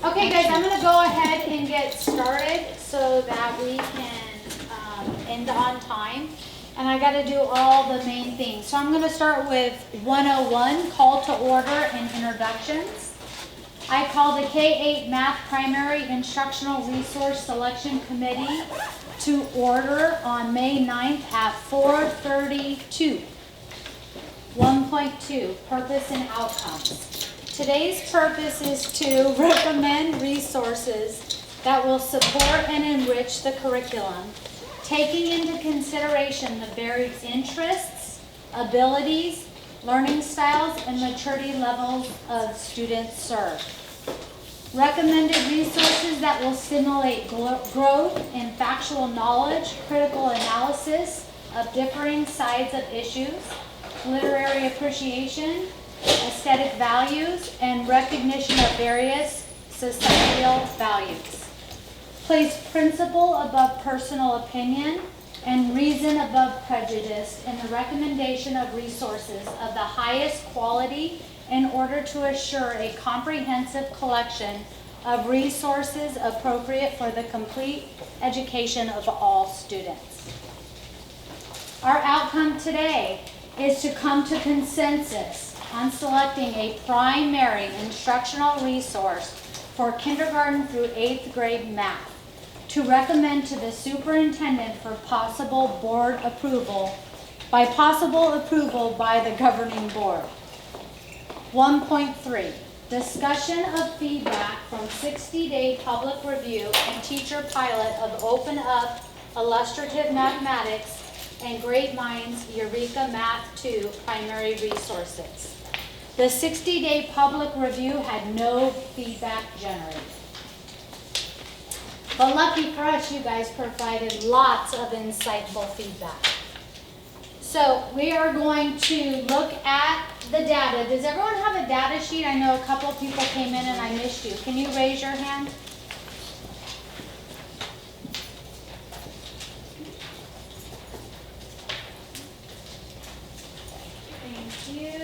Okay guys, I'm gonna go ahead and get started so that we can end on time. And I gotta do all the main things. So I'm gonna start with 101, call to order and introductions. I call the K-8 Math Primary Instructional Resource Selection Committee to order on May 9th at 4:32. 1.2, purpose and outcomes. Today's purpose is to recommend resources that will support and enrich the curriculum, taking into consideration the varied interests, abilities, learning styles, and maturity levels of students served. Recommended resources that will stimulate growth in factual knowledge, critical analysis of differing sides of issues, literary appreciation, aesthetic values, and recognition of various societal values. Place principle above personal opinion and reason above prejudice in the recommendation of resources of the highest quality in order to assure a comprehensive collection of resources appropriate for the complete education of all students. Our outcome today is to come to consensus on selecting a primary instructional resource for kindergarten through 8th grade math to recommend to the superintendent for possible board approval, by the governing board. 1.3, discussion of feedback from 60-day public review and teacher pilot of Open Up Illustrative Mathematics and Great Minds Eureka Math 2 primary resources. The 60-day public review had no feedback generated. But lucky for us, you guys provided lots of insightful feedback. So we are going to look at the data. Does everyone have a data sheet? I know a couple of people came in and I missed you. Can you raise your hand? Thank you.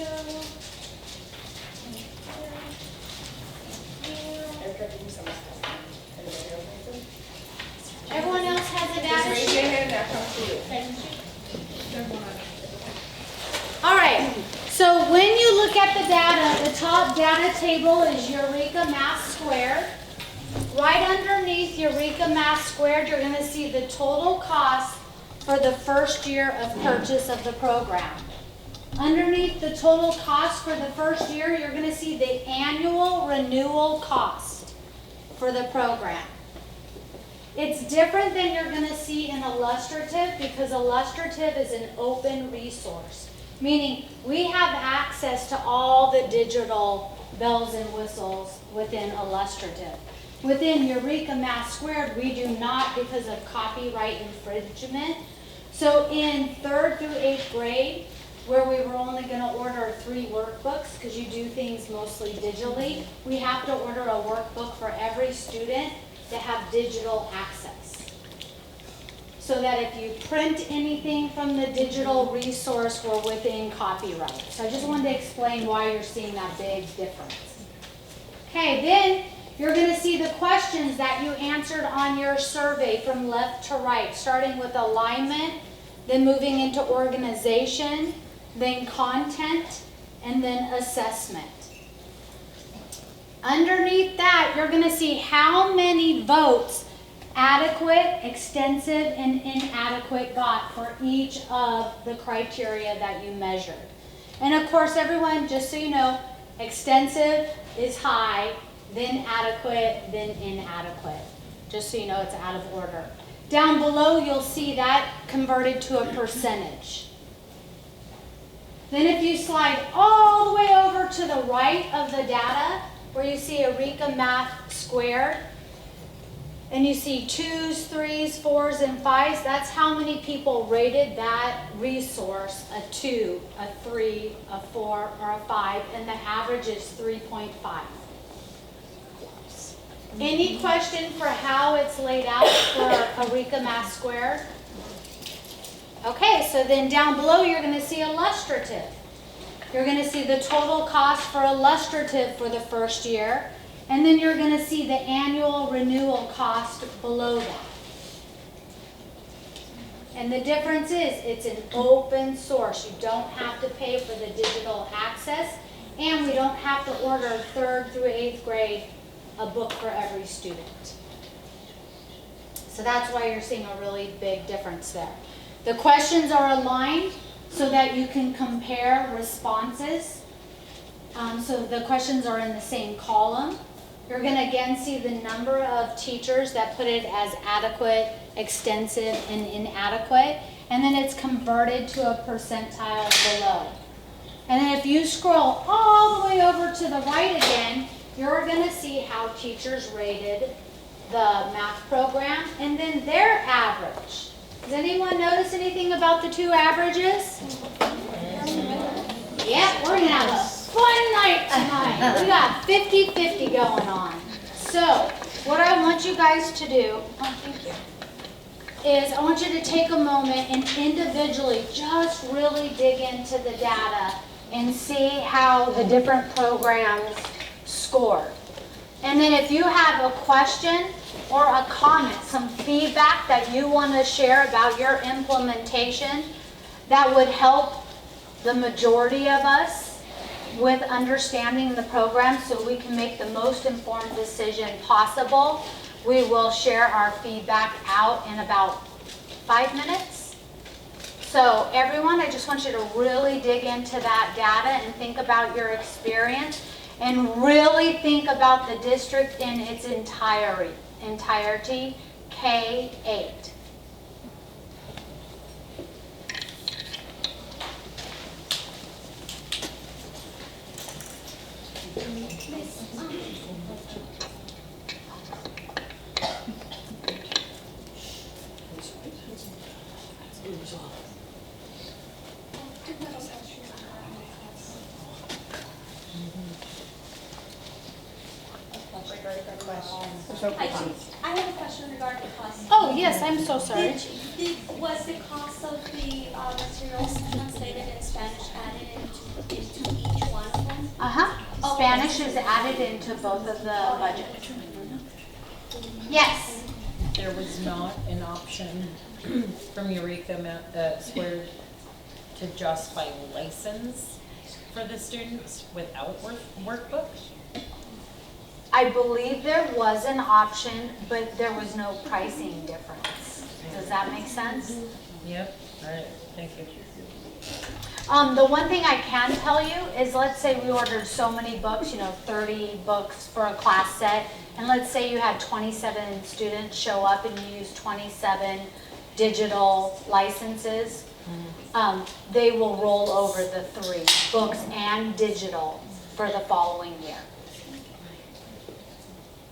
Everyone else has a data sheet? All right, so when you look at the data, the top data table is Eureka Math Squared. Right underneath Eureka Math Squared, you're going to see the total cost for the first year of purchase of the program. Underneath the total cost for the first year, you're going to see the annual renewal cost for the program. It's different than you're going to see in Illustrative because Illustrative is an open resource, meaning we have access to all the digital bells and whistles within Illustrative. Within Eureka Math Squared, we do not because of copyright infringement. So in 3rd through 8th grade, where we were only going to order 3 workbooks because you do things mostly digitally, we have to order a workbook for every student to have digital access. So that if you print anything from the digital resource, we're within copyright. So I just wanted to explain why you're seeing that big difference. Okay, then you're going to see the questions that you answered on your survey from left to right, starting with alignment, then moving into organization, then content, and then assessment. Underneath that, you're going to see how many votes adequate, extensive, and inadequate got for each of the criteria that you measured. And of course, everyone, just so you know, extensive is high, then adequate, then inadequate. Just so you know, it's out of order. Down below, you'll see that converted to a percentage. Then if you slide all the way over to the right of the data, where you see Eureka Math Squared, and you see 2s, 3s, 4s, and 5s, that's how many people rated that resource a 2, a 3, a 4, or a 5, and the average is 3.5. Any question for how it's laid out for Eureka Math Squared? Okay, so then down below you're going to see illustrative. You're going to see the total cost for illustrative for the first year. And then you're going to see the annual renewal cost below that. And the difference is it's an open source. You don't have to pay for the digital access, and we don't have to order 3rd through 8th grade a book for every student. So that's why you're seeing a really big difference there. The questions are aligned so that you can compare responses. So the questions are in the same column. You're going to again see the number of teachers that put it as adequate, extensive, and inadequate. And then it's converted to a percentile below. And then if you scroll all the way over to the right again, you're going to see how teachers rated the math program and then their average. Does anyone notice anything about the two averages? Yeah, we're going to have a fun night tonight. We got 50-50 going on. So what I want you guys to do, is I want you to take a moment and individually just really dig into the data and see how the different programs scored. And then if you have a question or a comment, some feedback that you want to share about your implementation that would help the majority of us with understanding the program so we can make the most informed decision possible, we will share our feedback out in about 5 minutes. So everyone, I just want you to really dig into that data and think about your experience and really think about the district in its entirety, K-8. I have a question regarding the cost. Oh, yes, I'm so sorry. Was the cost of the materials translated in Spanish added into each one of them? Uh-huh. Spanish is added into both of the budgets. Yes. There was not an option from Eureka Squared to just buy license for the students without workbook? I believe there was an option, but there was no pricing difference. Does that make sense? Yep. All right. Thank you. The one thing I can tell you is, let's say we ordered so many books, 30 books for a class set, and let's say you had 27 students show up and you use 27 digital licenses. They will roll over the 3 books and digital for the following year.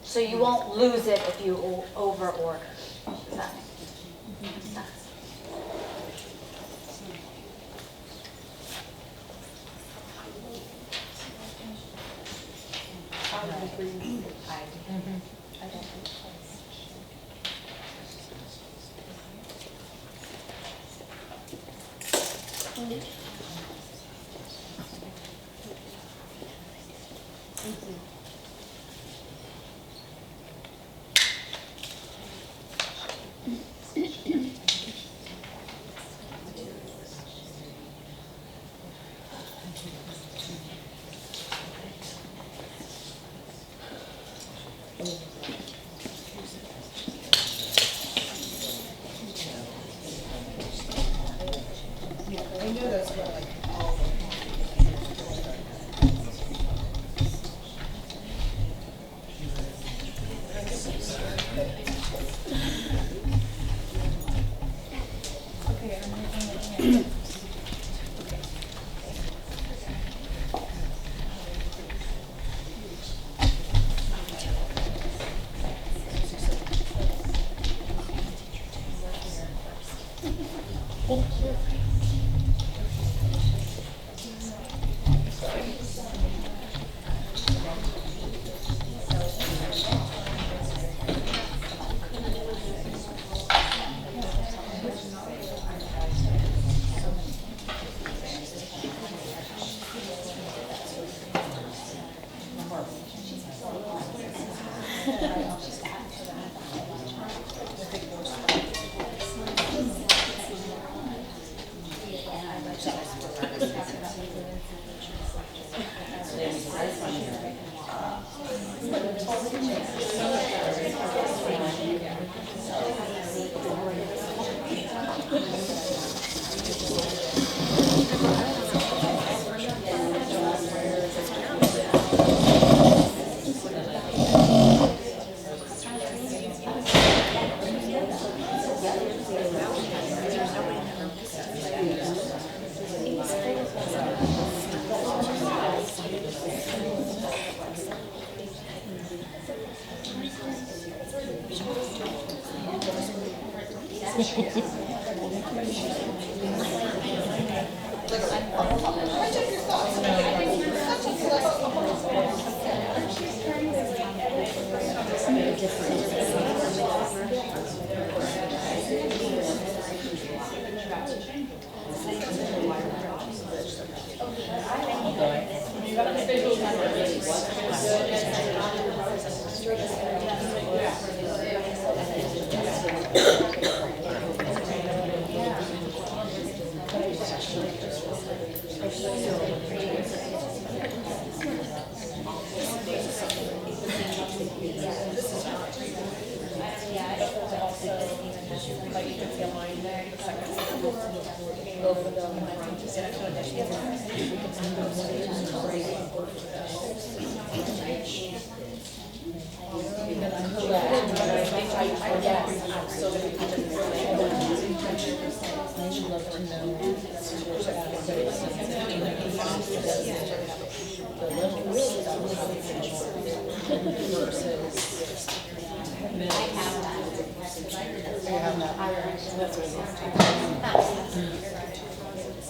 So you won't lose it if you over order. Does that make sense?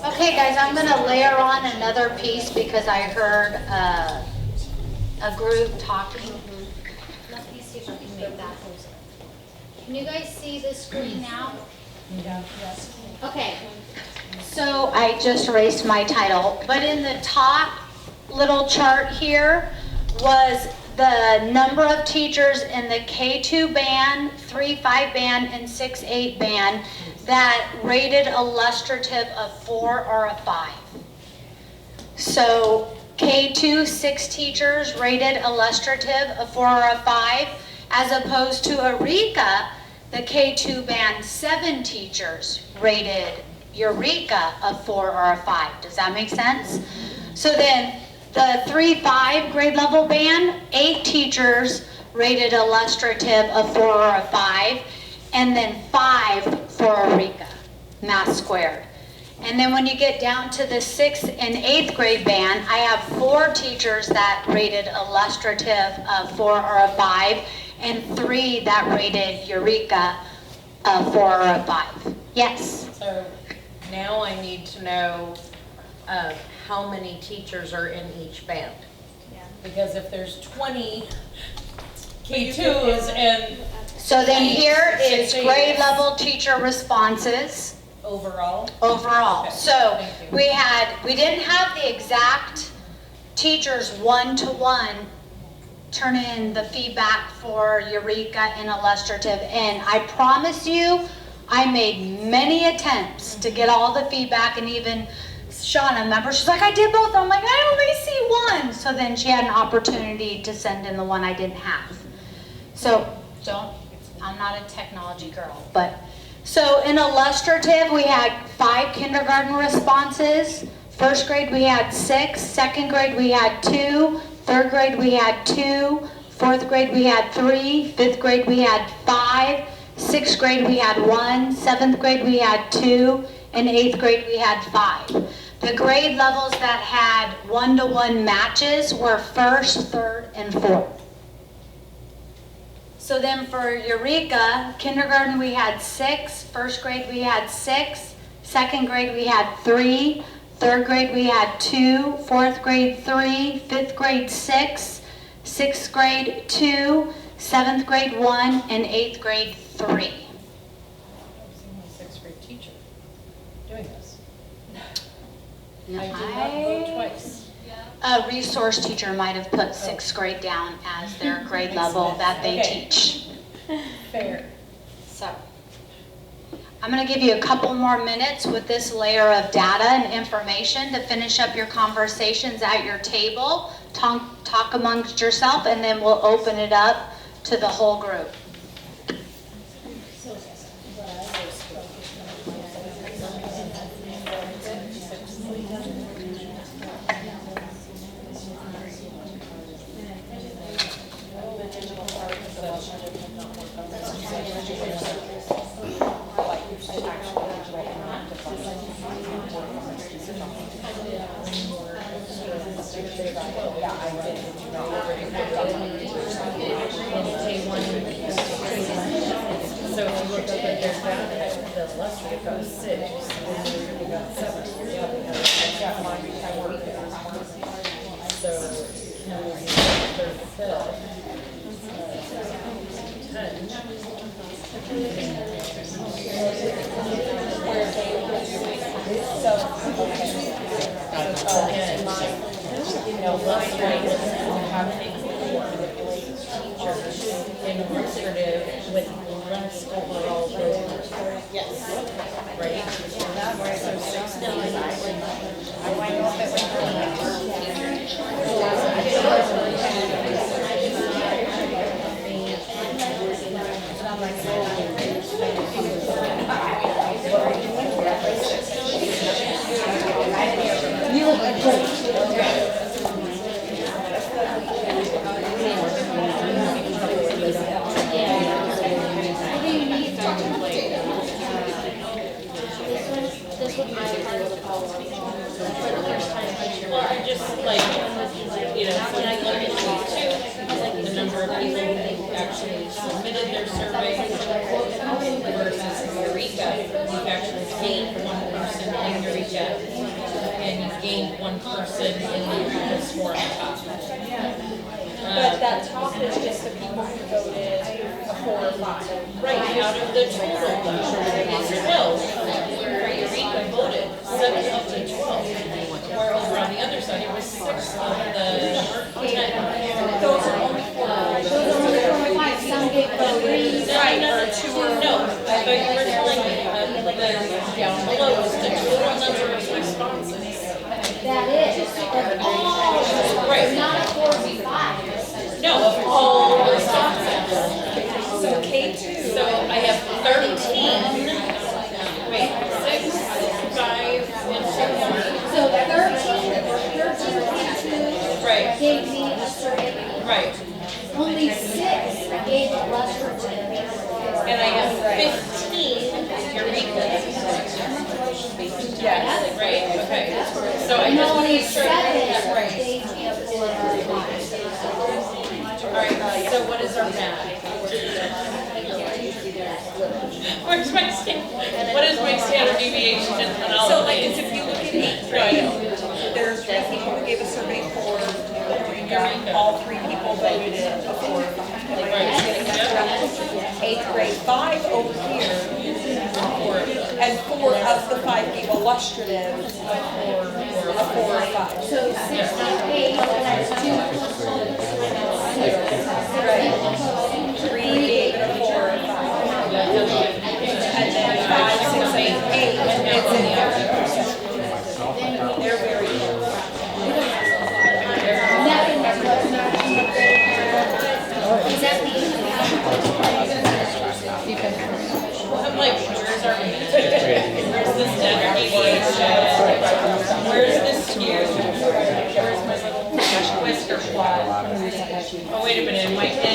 Okay, guys, I'm gonna layer on another piece because I heard a group talking. Let me see if I can make that. Can you guys see the screen now? Yes. Okay, so I just erased my title, but in the top little chart here was the number of teachers in the K2 band, 3-5 band, and 6-8 band that rated illustrative of 4 or a 5. So K2, 6 teachers rated illustrative of 4 or a 5, as opposed to Eureka, the K2 band, 7 teachers rated Eureka of 4 or a 5. Does that make sense? So then the 3-5 grade level band, 8 teachers rated illustrative of 4 or a 5, and then 5 for Eureka, math squared. And then when you get down to the 6th and 8th grade band, I have 4 teachers that rated illustrative of 4 or a 5, and 3 that rated Eureka of 4 or a 5. Yes? So now I need to know how many teachers are in each band. Because if there's 20 K2s and So then here is 6, 8. grade level teacher responses. overall, Overall. Okay, So thank you. we didn't have the exact teachers one-to-one turn in the feedback for Eureka and illustrative, and I promise you, I made many attempts to get all the feedback, and even Shauna, remember, she's like, I did both. I'm like, I only see one. So then she had an opportunity to send in the one I didn't have. So I'm not a technology girl, but so in illustrative, we had 5 kindergarten responses. First grade, we had 6. Second grade, we had 2. Third grade, we had 2. Fourth grade, we had 3. Fifth grade, we had 5. Sixth grade, we had 1. Seventh grade, we had 2. And eighth grade, we had 5. The grade levels that had one-to-one matches were first, third, and fourth. So then for Eureka, kindergarten we had 6, first grade we had 6, second grade we had 3, third grade we had 2, fourth grade 3, fifth grade 6, sixth grade 2, seventh grade 1, and eighth grade 3. I was the only 6th grade teacher doing this. I did not vote twice. A resource teacher might have put 6th grade down as their grade level that they Okay. teach. Fair. So, I'm going to give you a couple more minutes with this layer of data and information to finish up your conversations at your table, talk amongst yourself, and then we'll open it up to the whole group. So if you look up at their data, the illustrative got 6, and they got 7. So, third, fifth, 10. So, again, illustrative having teachers in illustrative with less overall growth. Yes. Right? So 16. You look good. Well, I just like, you know, when I look at these two, the number of people who actually submitted their survey versus Eureka, you've actually gained one person in Eureka, and you've gained one person in the Eureka score on top. But that top is just the people who voted a 4 or 5. Right, out of the total though, is 12 for Eureka voted, 7 of the 12. Where over on the other side, it was 6 of the 10. Those are only 4. Some get voted. Right, or 2 or no, I thought you were telling me the down below is the total number of responses. That is, but all, Right. not 4v5. No, of all responses. So K2. So I have 13, wait, 6, 5, and 6. So 13 Right, gave me a survey. right. Only 6 gave illustrative. And I have 15 Eurekas. Yes. Right, okay. So I And just want to only make sure I 7 get that right. gave me a 4v5. All right, so what is our math? Where's my what is my standard deviation in chronology? So like, if you look at 8th grade, there's 3 people who gave a survey 4, Eureka. All 3 people voted it a 4 or 5. Right. 8th grade, 5 over here, and 4 of the 5 gave illustrative a 4 or 5. So 68, that's 2. 3 gave it a 4 or 5. And then 5, 6, 8, 8, it's in the 30%. They're very close. Nothing that was not. Is that me? I'm like, where's our where's the standard deviation? Where's the skew? Where's my little whisker plot? Oh, wait a minute, am I in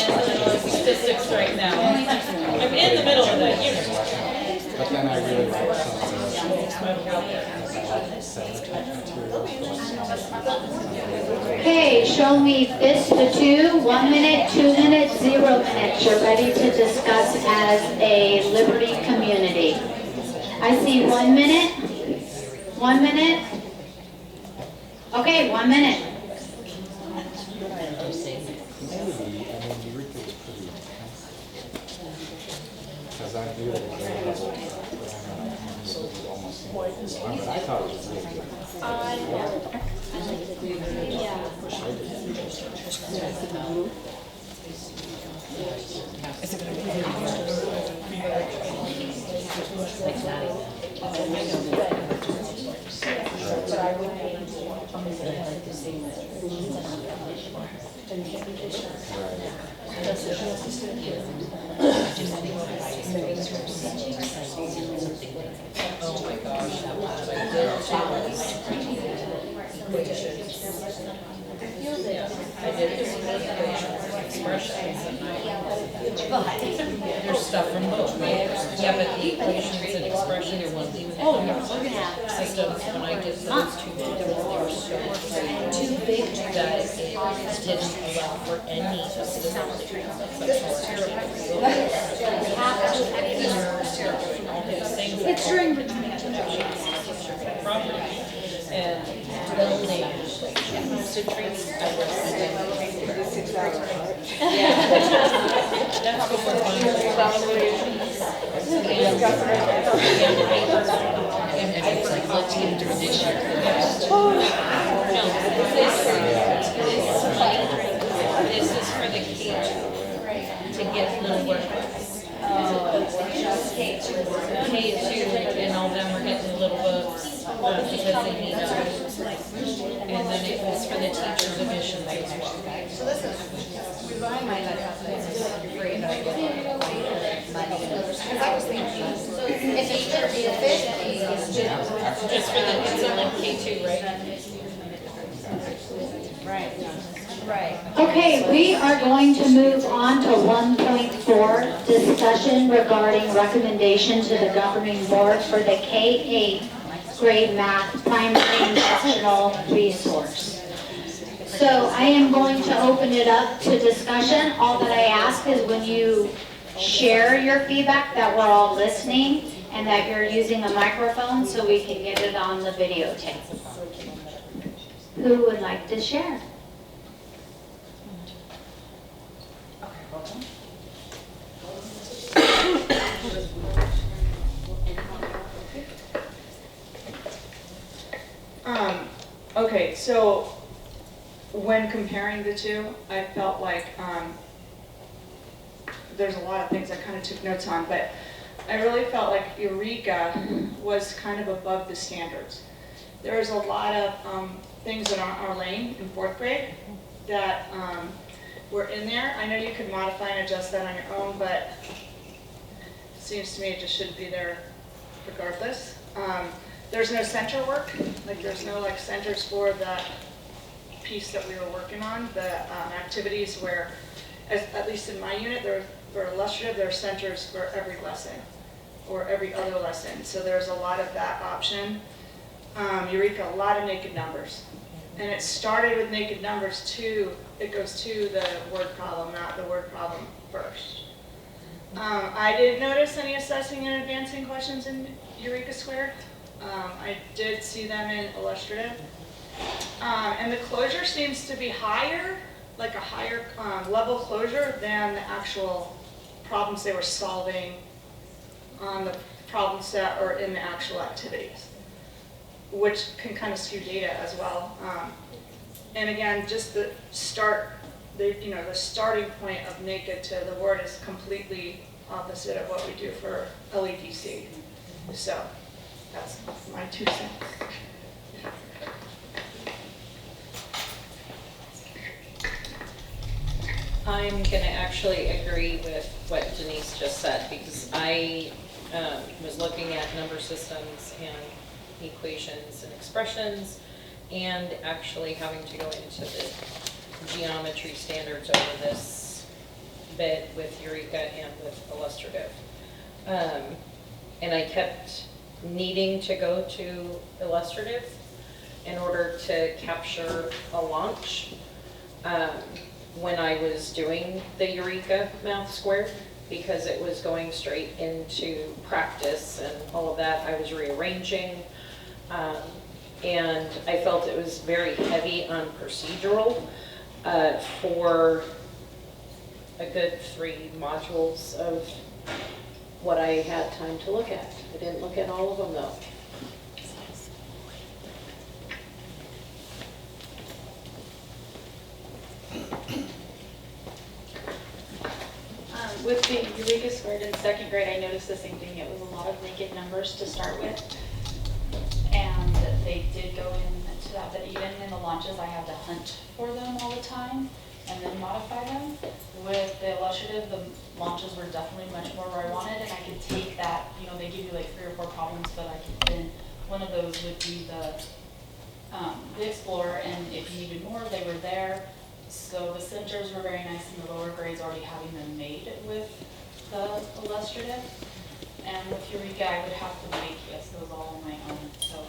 statistics right now? I'm in the middle of that unit. But then I really like Okay, show me fist to 2, 1 minute, 2 minutes, 0 minutes. You're ready to discuss as a Liberty community. I see 1 minute, 1 minute. Okay, 1 minute. because I knew that it was very level. But I thought it was really good. Oh my gosh, that was what I did equations. Yeah, I did equations and expressions and there's stuff from both, right? Yeah, but the equations and expressions are one thing. Oh, yeah, we're gonna have systems, when I did those two, they were so too big that it didn't allow for any stability. It's during the Property and building citrus. That's before let's get through this year. This is for the kids to get little workbooks. K2 and all of them are getting the little books because they need them. And then it was for the teachers' admissions as well. So this is, we buy my free and I get money. Because I was thinking, if it's gonna be a 50, it's Just for the, it's a like K2, right? right. Okay, we are going to move on to 1.4, discussion regarding recommendation to the governing board for the K-8 grade math primary instructional resource. So I am going to open it up to discussion. All that I ask is when you share your feedback that we're all listening and that you're using a microphone so we can get it on the videotape. Who would like to share? Okay, so when comparing the two, I felt like there's a lot of things I kind of took notes on, but I really felt like Eureka was kind of above the standards. There's a lot of things in our lane in 4th grade that were in there. I know you could modify and adjust that on your own, but it seems to me it just shouldn't be there regardless. There's no center work, like there's no like centers for that piece that we were working on, the activities where, at least in my unit, for illustrative, there are centers for every lesson or every other lesson. So there's a lot of that option. Eureka, a lot of naked numbers. And it started with naked numbers too. It goes to the word problem, not the word problem first. I didn't notice any assessing and advancing questions in Eureka Squared. I did see them in illustrative. And the closure seems to be higher, like a higher level closure than the actual problems they were solving on the problem set or in the actual activities, which can kind of skew data as well. And again, just the start, the starting point of naked to the word is completely opposite of what we do for LEDC. So that's my 2 cents. I'm gonna actually agree with what Denise just said, because I was looking at number systems and equations and expressions, and actually having to go into the geometry standards over this bit with Eureka and with illustrative. And I kept needing to go to illustrative in order to capture a launch when I was doing the Eureka Math Squared, because it was going straight into practice and all of that. I was rearranging, and I felt it was very heavy on procedural for a good 3 modules of what I had time to look at. I didn't look at all of them though. With the Eureka Squared in 2nd grade, I noticed the same thing. It was a lot of naked numbers to start with. And they did go into that, but even in the launches, I have to hunt for them all the time and then modify them. With the illustrative, the launches were definitely much more where I wanted, and I could take that, you know, they give you like 3 or 4 problems, but I could then, one of those would be the Explorer, and if you needed more, they were there. So the centers were very nice in the lower grades, already having them made with the illustrative. And with Eureka, I would have to make, yes, those all on my own, so.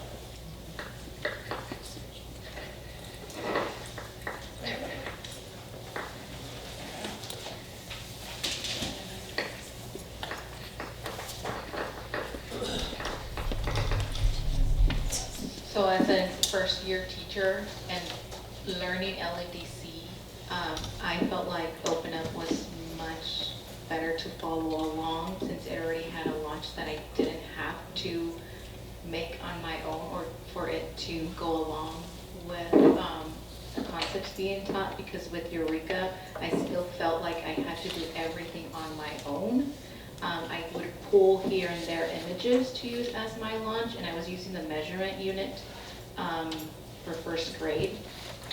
So as a first year teacher and learning LADC, I felt like Open Up was much better to follow along since it already had a launch that I didn't have to make on my own, or for it to go along with the concepts being taught, because with Eureka, I still felt like I had to do everything on my own. I would pull here and there images to use as my launch, and I was using the measurement unit for first grade.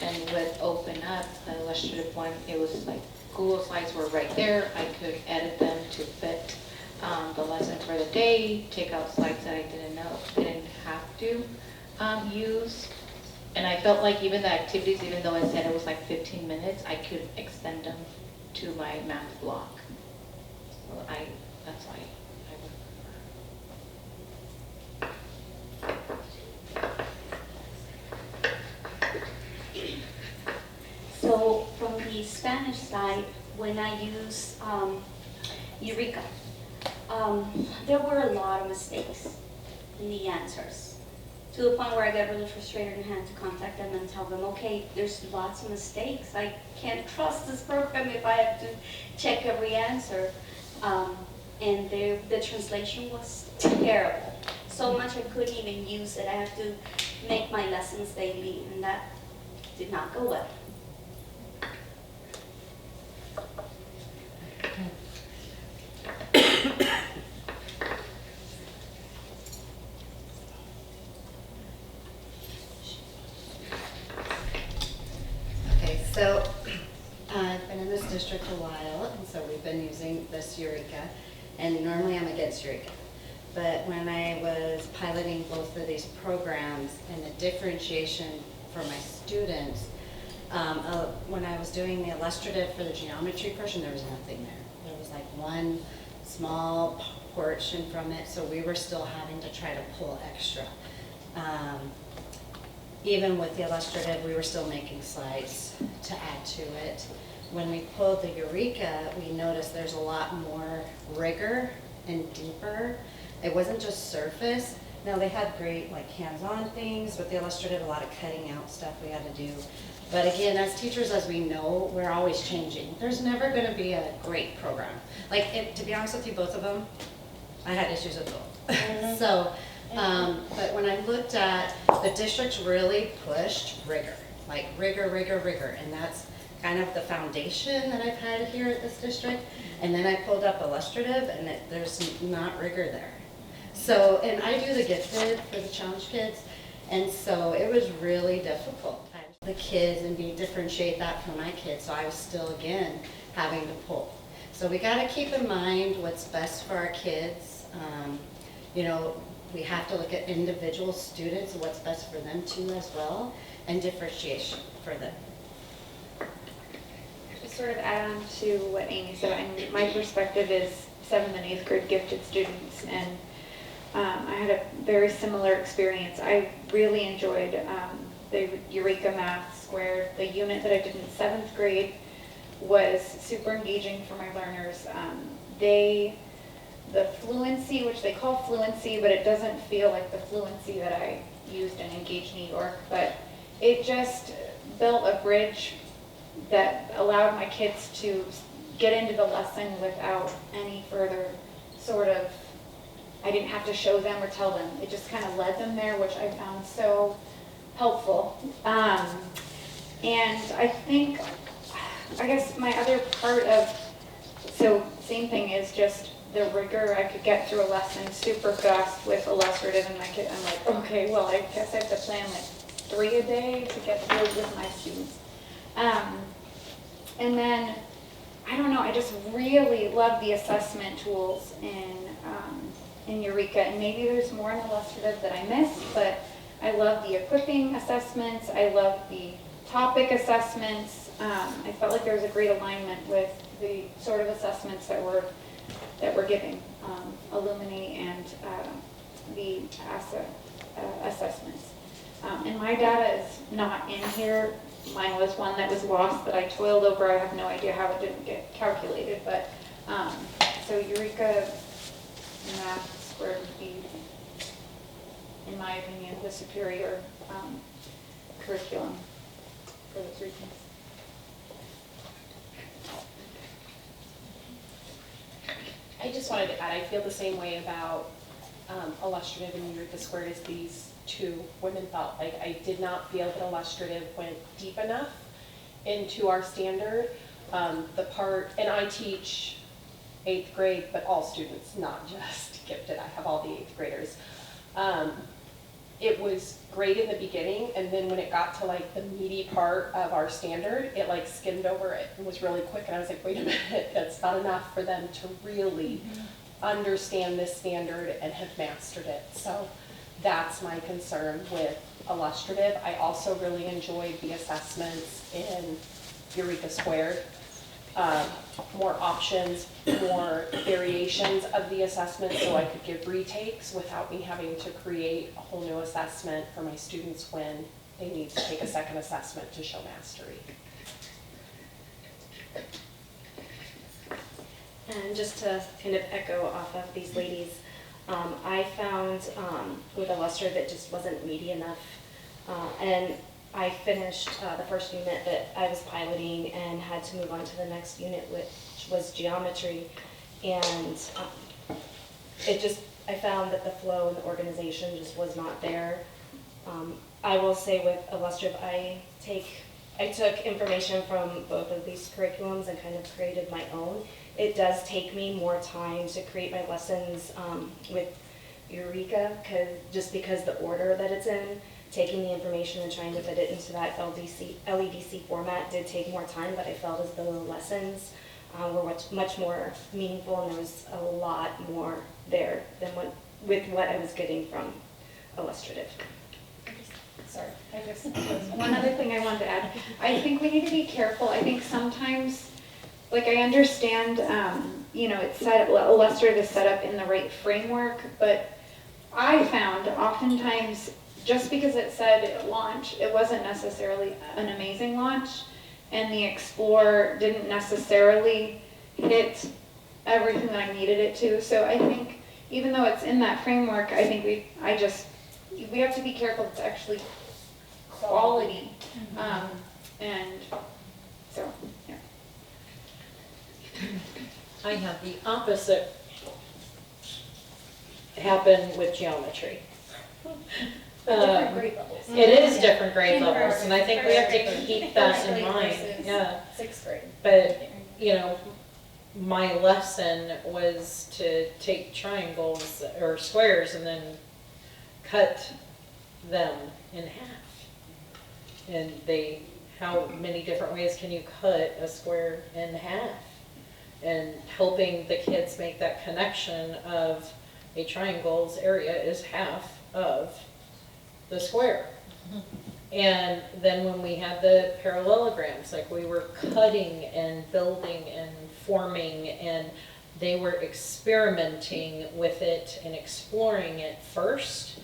And with Open Up, the illustrative one, it was like Google Slides were right there. I could edit them to fit the lesson for the day, take out slides that I didn't have to use. And I felt like even the activities, even though I said it was like 15 minutes, I could extend them to my math block. So that's why So from the Spanish side, when I use Eureka, there were a lot of mistakes in the answers, to the point where I got really frustrated and had to contact them and tell them, okay, there's lots of mistakes. I can't trust this program if I have to check every answer. And the translation was terrible. So much I couldn't even use it. I had to make my lessons daily, and that did not go well. Okay, so I've been in this district a while, and so we've been using this Eureka, and normally I'm against Eureka. But when I was piloting both of these programs and the differentiation for my students, when I was doing the illustrative for the geometry portion, there was nothing there. There was like one small portion from it, so we were still having to try to pull extra. Even with the illustrative, we were still making slides to add to it. When we pulled the Eureka, we noticed there's a lot more rigor and deeper. It wasn't just surface. Now they had great like hands-on things with the illustrative, a lot of cutting out stuff we had to do. But again, as teachers, as we know, we're always changing. There's never going to be a great program. Like, to be honest with you, both of them, I had issues with both. So, but when I looked at, the districts really pushed rigor, like rigor, rigor, rigor. And that's kind of the foundation that I've had here at this district. And then I pulled up illustrative, and there's not rigor there. So, and I do the gifted for the challenge kids. And so it was really difficult. The kids and differentiate that from my kids. So I was still, again, having to pull. So we got to keep in mind what's best for our kids. You know, we have to look at individual students and what's best for them too as well, and differentiation for them. Just sort of add on to what Amy said, and my perspective is 7th and 8th grade gifted students, and I had a very similar experience. I really enjoyed the Eureka Math Squared. The unit that I did in 7th grade was super engaging for my learners. The fluency, which they call fluency, but it doesn't feel like the fluency that I used in Engage New York, but it just built a bridge that allowed my kids to get into the lesson without any further sort of, I didn't have to show them or tell them. It just kind of led them there, which I found so helpful. And I think, I guess my other part of, so same thing is just the rigor. I could get through a lesson super fast with illustrative, and I'm like, okay, well, I guess I have to plan like 3 a day to get through with my students. And then, I don't know, I just really love the assessment tools in Eureka, and maybe there's more in Illustrative that I missed, but I love the equipping assessments, I love the topic assessments. I felt like there was a great alignment with the sort of assessments that we're giving, Illumini and the ASSA assessments. And my data is not in here. Mine was one that was lost that I toiled over. I have no idea how it didn't get calculated, but so Eureka Math Squared would be, in my opinion, the superior curriculum for those reasons. I just wanted to add, I feel the same way about Illustrative and Eureka Squared as these two women felt. Like, I did not feel that Illustrative went deep enough into our standard. And I teach 8th grade, but all students, not just gifted. I have all the 8th graders. It was great in the beginning, and then when it got to like the meaty part of our standard, it like skimmed over it and was really quick, and I was like, wait a minute, that's not enough for them to really understand this standard and have mastered it. So that's my concern with Illustrative. I also really enjoyed the assessments in Eureka Squared. More options, more variations of the assessment, so I could give retakes without me having to create a whole new assessment for my students when they need to take a second assessment to show mastery. And just to kind of echo off of these ladies, I found with Illustrative it just wasn't meaty enough. And I finished the first unit that I was piloting and had to move on to the next unit, which was geometry. And I found that the flow and the organization just was not there. I will say with Illustrative, I took information from both of these curriculums and kind of created my own. It does take me more time to create my lessons with Eureka, because the order that it's in, taking the information and trying to fit it into that LEDC format did take more time, but I felt as though the lessons were much more meaningful, and there was a lot more there than with what I was getting from Illustrative. Sorry, one other thing I wanted to add. I think we need to be careful. I think sometimes, like, I understand, it's Illustrative is set up in the right framework, but I found oftentimes just because it said launch, it wasn't necessarily an amazing launch, and the Explore didn't necessarily hit everything that I needed it to. So I think even though it's in that framework, I think we have to be careful it's actually quality. And so, yeah. I had the opposite happen with geometry. Different grade levels. It is different grade levels, and I think we have to keep that in mind. Yeah. 6th grade. But, my lesson was to take triangles or squares and then cut them in half. And how many different ways can you cut a square in half? And helping the kids make that connection of a triangle's area is half of the square. And then when we had the parallelograms, like, we were cutting and building and forming, and they were experimenting with it and exploring it first.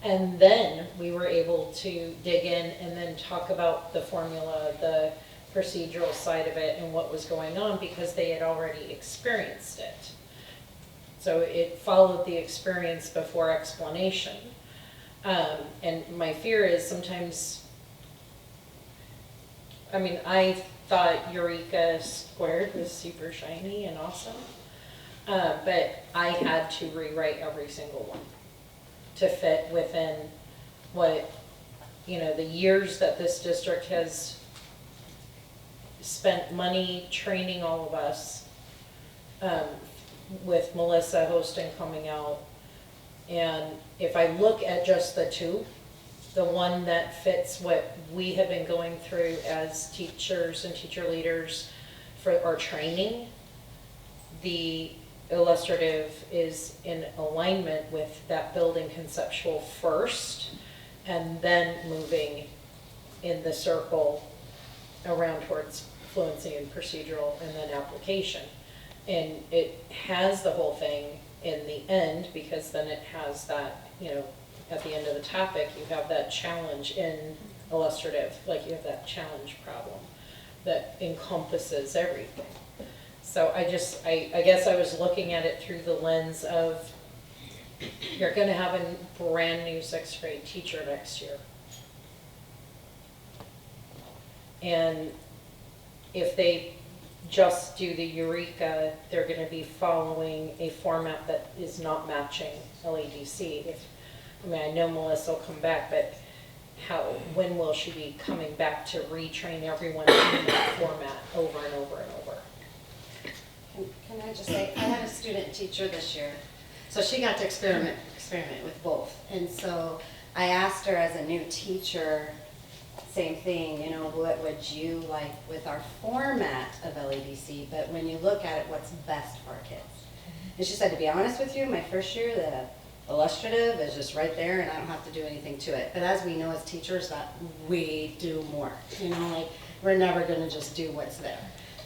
And then we were able to dig in and then talk about the formula, the procedural side of it and what was going on, because they had already experienced it. So it followed the experience before explanation. And my fear is sometimes, I thought Eureka Squared was super shiny and awesome, but I had to rewrite every single one to fit within what, the years that this district has spent money training all of us, with Melissa hosting coming out. And if I look at just the two, the one that fits what we have been going through as teachers and teacher leaders for our training. The illustrative is in alignment with that building conceptual first, and then moving in the circle around towards fluency and procedural and then application. And it has the whole thing in the end, because then it has that, at the end of the topic, you have that challenge in illustrative, like you have that challenge problem that encompasses everything. So I guess I was looking at it through the lens of, you're gonna have a brand new 6th grade teacher next year. And if they just do the Eureka, they're gonna be following a format that is not matching LADC. I know Melissa will come back, but when will she be coming back to retrain everyone in that format over and over and over? Can I just say, I had a student teacher this year, so she got to experiment with both. And so I asked her as a new teacher, same thing, what would you like with our format of LADC, but when you look at it, what's best for our kids? And she said, to be honest with you, my first year, the illustrative is just right there and I don't have to do anything to it. But as we know as teachers, that we do more, we're never gonna just do what's there.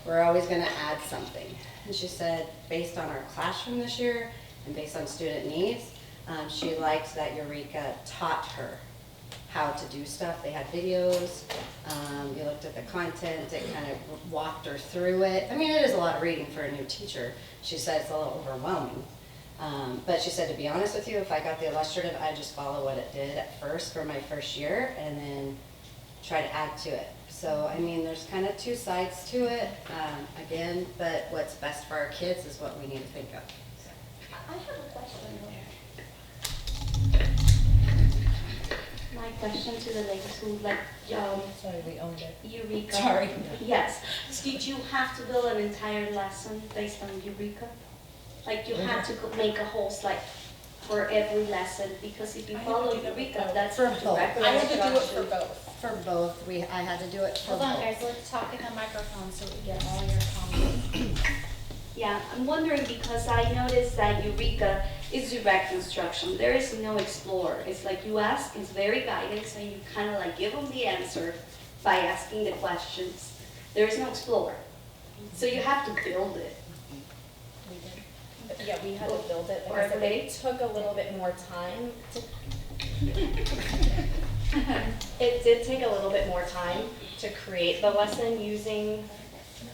We're always gonna add something. And she said, based on our classroom this year and based on student needs, she liked that Eureka taught her how to do stuff. They had videos, you looked at the content, it kind of walked her through it. It is a lot of reading for a new teacher. She said it's a little overwhelming. But she said, to be honest with you, if I got the illustrative, I'd just follow what it did at first for my first year and then try to add to it. So, there's kind of two sides to it, again, but what's best for our kids is what we need to think of. I have a question. My question to the ladies who Sorry, we owned it. Eureka. Sorry. Yes. Did you have to build an entire lesson based on Eureka? Like you had to make a whole slide for every lesson, because if you follow Eureka, that's For direct both. I had to do it for instruction. both. For both, I had to do it for Hold on, both. guys, let's talk in the microphone so we get all your comments. Yeah, I'm wondering because I noticed that Eureka is direct instruction. There is no explore. It's like you ask, it's very guidance, and you kind of like give them the answer by asking the questions. There is no explore. So you have to build it. Yeah, we had to build it, Or because they- it took a little bit more time to. It did take a little bit more time to create the lesson using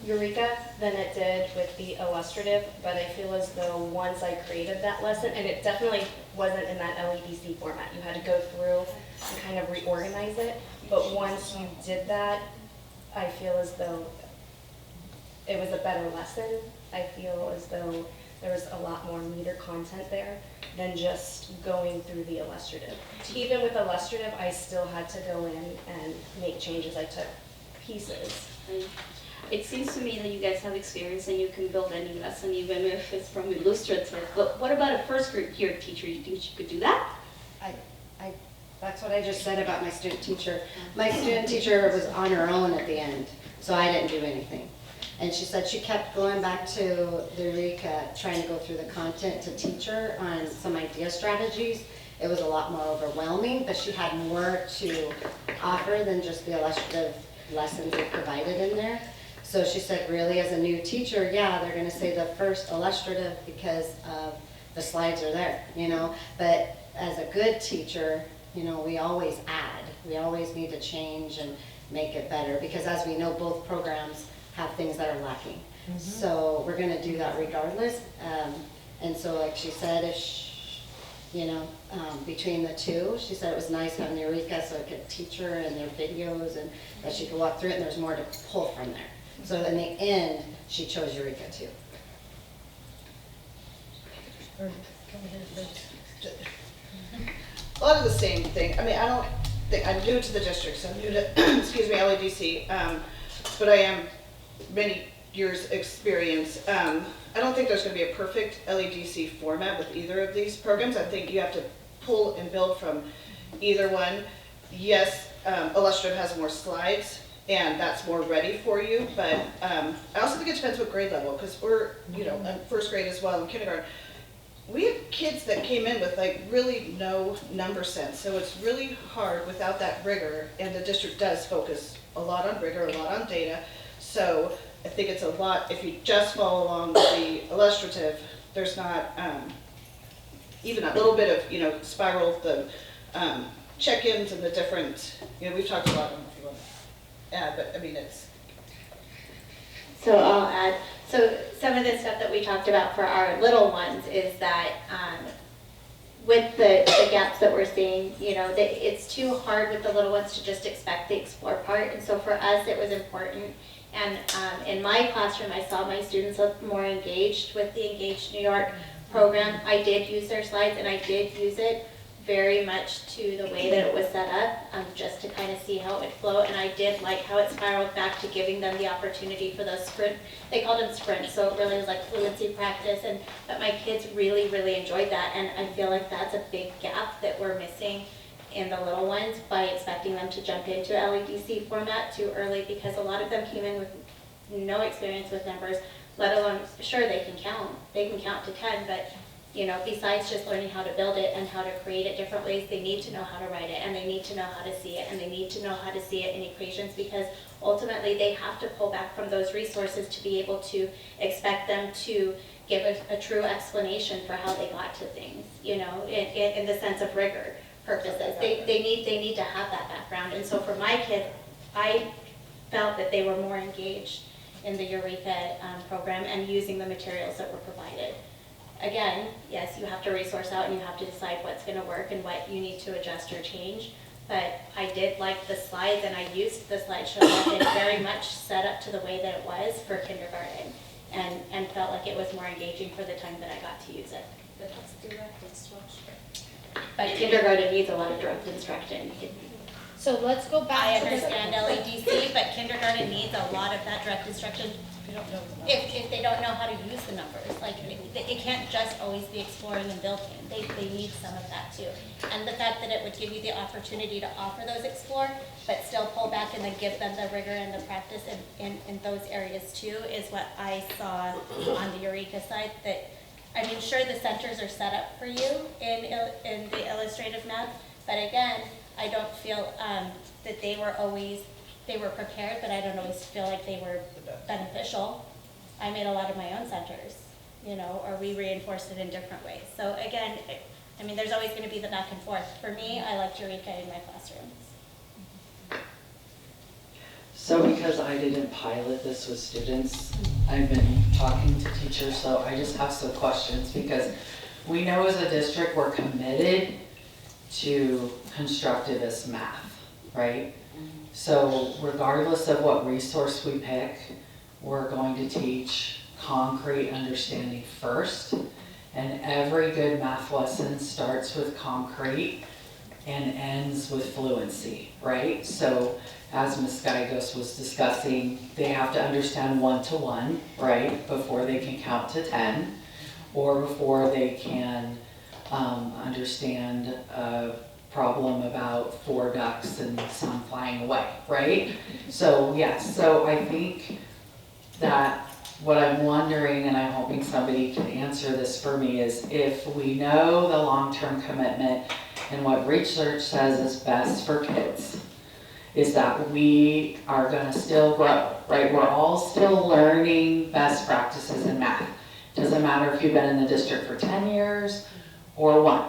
Eureka than it did with the illustrative, but I feel as though once I created that lesson, and it definitely wasn't in that LEDC format, you had to go through and kind of reorganize it, but once you did that, I feel as though it was a better lesson. I feel as though there was a lot more meter content there than just going through the illustrative. Even with illustrative, I still had to go in and make changes. I took pieces. It seems to me that you guys have experience and you can build any lesson, even if it's from illustrative. But what about a first year teacher? You think she could do that? That's what I just said about my student teacher. My student teacher was on her own at the end, so I didn't do anything. And she said she kept going back to the Eureka, trying to go through the content to teach her on some idea strategies. It was a lot more overwhelming, but she had more to offer than just the illustrative lessons they provided in there. So she said, really, as a new teacher, yeah, they're going to say the first illustrative because the slides are there, But as a good teacher, we always add. We always need to change and make it better, because as we know, both programs have things that are lacking. So we're going to do that regardless. And so like she said, between the two, she said it was nice having Eureka so it could teach her and their videos and that she could walk through it, and there's more to pull from there. So in the end, she chose Eureka too. A lot of the same thing. I don't think, I'm new to the district, so I'm new to, excuse me, LADC, but I am many years experience. I don't think there's going to be a perfect LADC format with either of these programs. I think you have to pull and build from either one. yes, illustrative has more slides, and that's more ready for you, but I also think it depends what grade level, because we're, you know, in first grade as well, in kindergarten. We have kids that came in with like really no number sense, so it's really hard without that rigor, and the district does focus a lot on rigor, a lot on data, so I think it's a lot, if you just follow along with the illustrative, there's not, even a little bit of, you know, spiral, the check-ins and the different, you know, we've talked a lot, I don't know if you want to add, but I mean, it's. So I'll add, so some of the stuff that we talked about for our little ones is that with the gaps that we're seeing, you know, it's too hard with the little ones to just expect the explore part. And so for us, it was important. And in my classroom, I saw my students look more engaged with the Engage New York program. I did use their slides, and I did use it very much to the way that it was set up, just to kind of see how it would flow. And I did like how it spiraled back to giving them the opportunity for those sprint, they called them sprints, so it really was like fluency practice, and but my kids really, really enjoyed that. And I feel like that's a big gap that we're missing in the little ones by expecting them to jump into LEDC format too early, because a lot of them came in with no experience with numbers, let alone, sure, they can count to 10, but you know, besides just learning how to build it and how to create it different ways, they need to know how to write it, and they need to know how to see it, and they need to know how to see it in equations, because ultimately they have to pull back from those resources to be able to expect them to give a true explanation for how they got to things, you know, in the sense of rigor purposes. They need to have that background. And so for my kids, I felt that they were more engaged in the Eureka program and using the materials that were provided. Again, yes, you have to resource out and you have to decide what's going to work and what you need to adjust or change. But I did like the slides, and I used the slideshow method very much set up to the way that it was for kindergarten, and felt like it was more engaging for the time that I got to use it. But it's direct instruction. But kindergarten needs a lot of direct instruction. So let's go back I to the- understand LEDC, but kindergarten needs a lot of that direct instruction. If they don't know how to use the numbers, like it can't just always be exploring and building. They need some of that too. And the fact that it would give you the opportunity to offer those explore, but still pull back and then give them the rigor and the practice in those areas too, is what I saw on the Eureka side. That, I mean, sure, the centers are set up for you in the illustrative math, but again, I don't feel that they were prepared, but I don't always feel like they were beneficial. I made a lot of my own centers, you know, or we reinforced it in different ways. So again, I mean, there's always going to be the back and forth. For me, I liked Eureka in my classrooms. So because I didn't pilot this with students, I've been talking to teachers, so I just have some questions, because we know as a district we're committed to constructivist math, right? So regardless of what resource we pick, we're going to teach concrete understanding first. And every good math lesson starts with concrete and ends with fluency, right? So as Ms. Gallegos was discussing, they have to understand 1 to 1, right, before they can count to 10, or before they can understand a problem about 4 ducks and some flying away, right? So yes, so I think that what I'm wondering, and I'm hoping somebody can answer this for me, is if we know the long-term commitment and what research says is best for kids, is that we are gonna still grow, right? We're all still learning best practices in math. Doesn't matter if you've been in the district for 10 years or 1.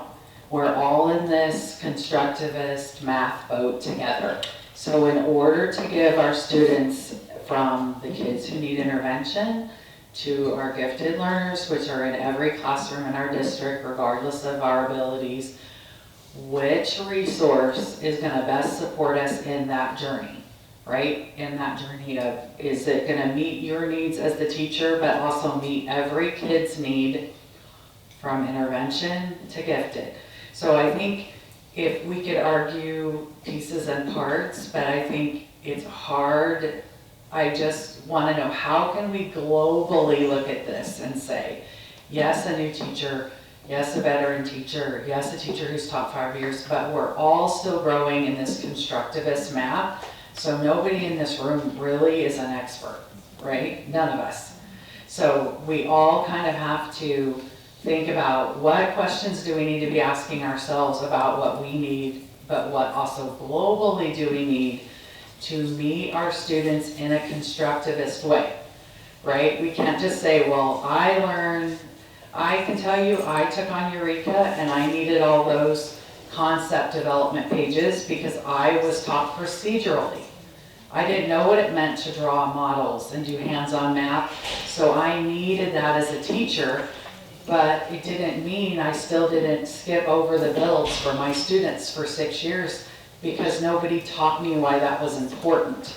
We're all in this constructivist math boat together. So in order to give our students, from the kids who need intervention to our gifted learners, which are in every classroom in our district, regardless of our abilities, which resource is gonna best support us in that journey, right? In that journey of, is it gonna meet your needs as the teacher, but also meet every kid's need from intervention to gifted? So I think if we could argue pieces and parts, but I think it's hard. I just want to know, how can we globally look at this and say, yes, a new teacher yes, a veteran teacher, yes, a teacher who's taught 5 years, but we're all still growing in this constructivist math. So nobody in this room really is an expert, right? None of us. So we all kind of have to think about what questions do we need to be asking ourselves about what we need, but what also globally do we need to meet our students in a constructivist way, right? We can't just say, well, I can tell you I took on Eureka and I needed all those concept development pages because I was taught procedurally. I didn't know what it meant to draw models and do hands-on math, so I needed that as a teacher, but it didn't mean I still didn't skip over the builds for my students for 6 years because nobody taught me why that was important.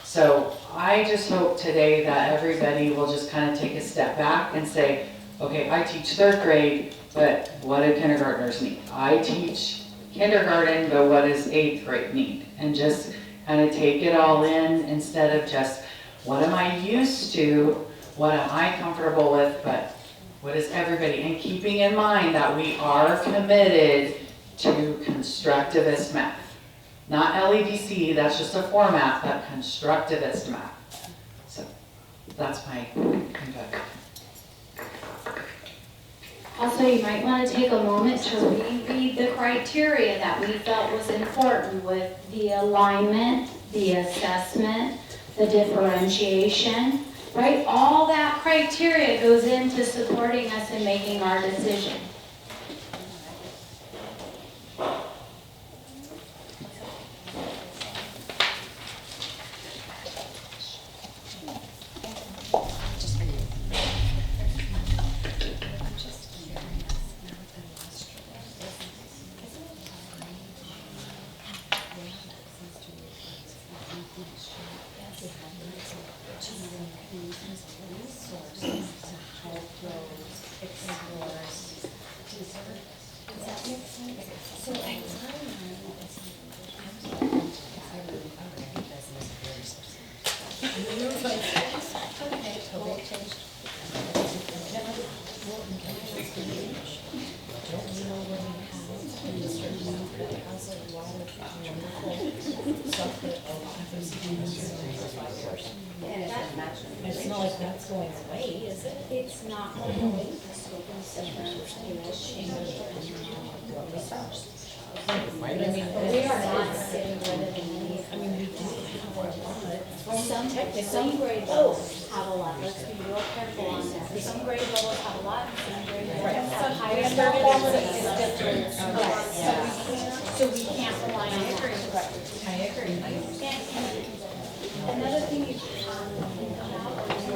So I just hope today that everybody will just kind of take a step back and say, okay, I teach 3rd grade, but what do kindergartners need? I teach kindergarten, but what does 8th grade need? And just kind of take it all in instead of just, what am I used to? What am I comfortable with? But what is everybody? And keeping in mind that we are committed to constructivist math. Not LEDC, that's just a format, but constructivist math. So that's my input. Also, you might want to take a moment to reread the criteria that we felt was important with the alignment, the assessment, the differentiation, right? All that criteria goes into supporting us in making our decision. It's not like that's going away, is it? It's not going away. The scope and assessment will change. We are not sitting with it in any. I mean, we do have a lot. Some grade levels have a lot. Let's be real careful on that. Some grade levels have a lot, and some grade levels have higher quality. So we can't rely on that. I agree. Another thing you should think about is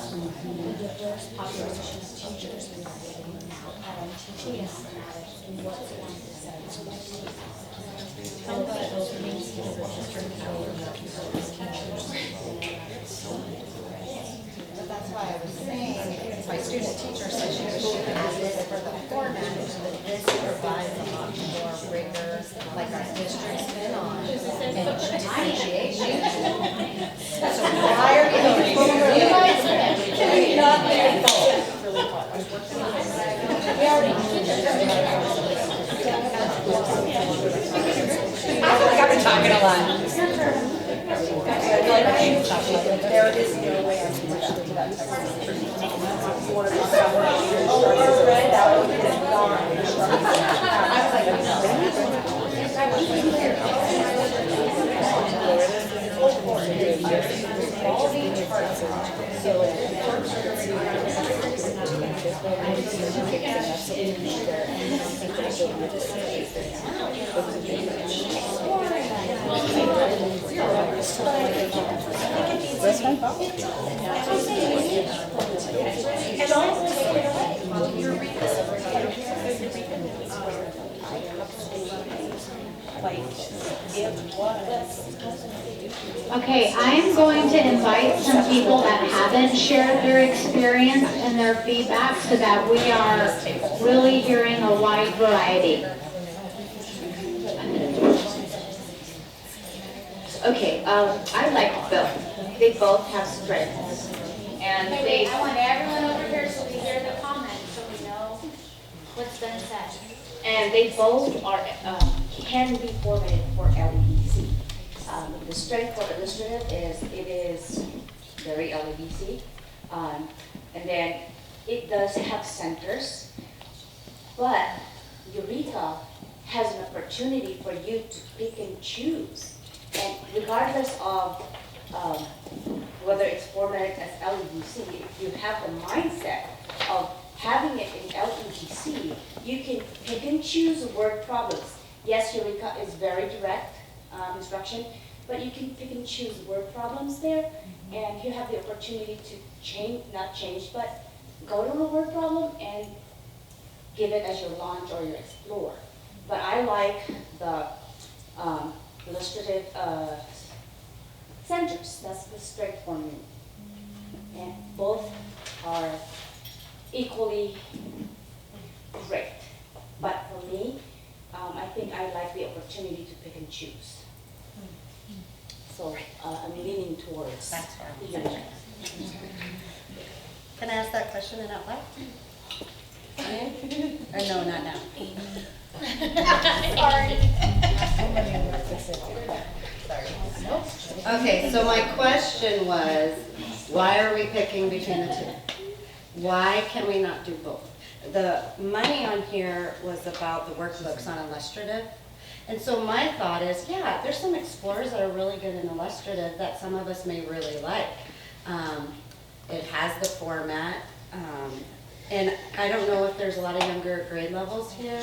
the diverse population of teachers we are getting now that are teaching mathematics and what's going to say. How about openings for the district hours teachers? But that's why I was saying, my student teacher said she was shooting this for the format, that this provides a lot more rigor, like our district's been on, and differentiation. So why are you can we not let it go? We already I feel like I've been talking a lot. There is no way I can push it to that. You want to talk Okay, I am going to invite some people that haven't shared their experience and their feedback so that we are really hearing a wide variety. Okay, I like both. They both have strengths. And Okay, they, wait, I want everyone over here so we hear the comments, so we know What's been said? And they both are, can be formatted for LEDC. The strength for illustrative is it is very LEDC. And then it does have centers, but Eureka has an opportunity for you to pick and choose. And regardless of whether it's formatted as LEDC, if you have the mindset of having it in LEDC, you can pick and choose word problems. Yes, Eureka is very direct instruction, but you can pick and choose word problems there, and you have the opportunity to change, not change, but go to a word problem and give it as your launch or your explore. But I like the illustrative centers. That's the strength for me. And both are equally great. But for me, I think I like the opportunity to pick and choose. So I'm leaning towards the Eureka. Can I ask that question and out loud? Or no, not now? Okay, so my question was, why are we picking between the two? Why can we not do both? The money on here was about the workbooks on illustrative. And so my thought is, yeah, there's some explorers that are really good in illustrative that some of us may really like. It has the format. And I don't know if there's a lot of younger grade levels here,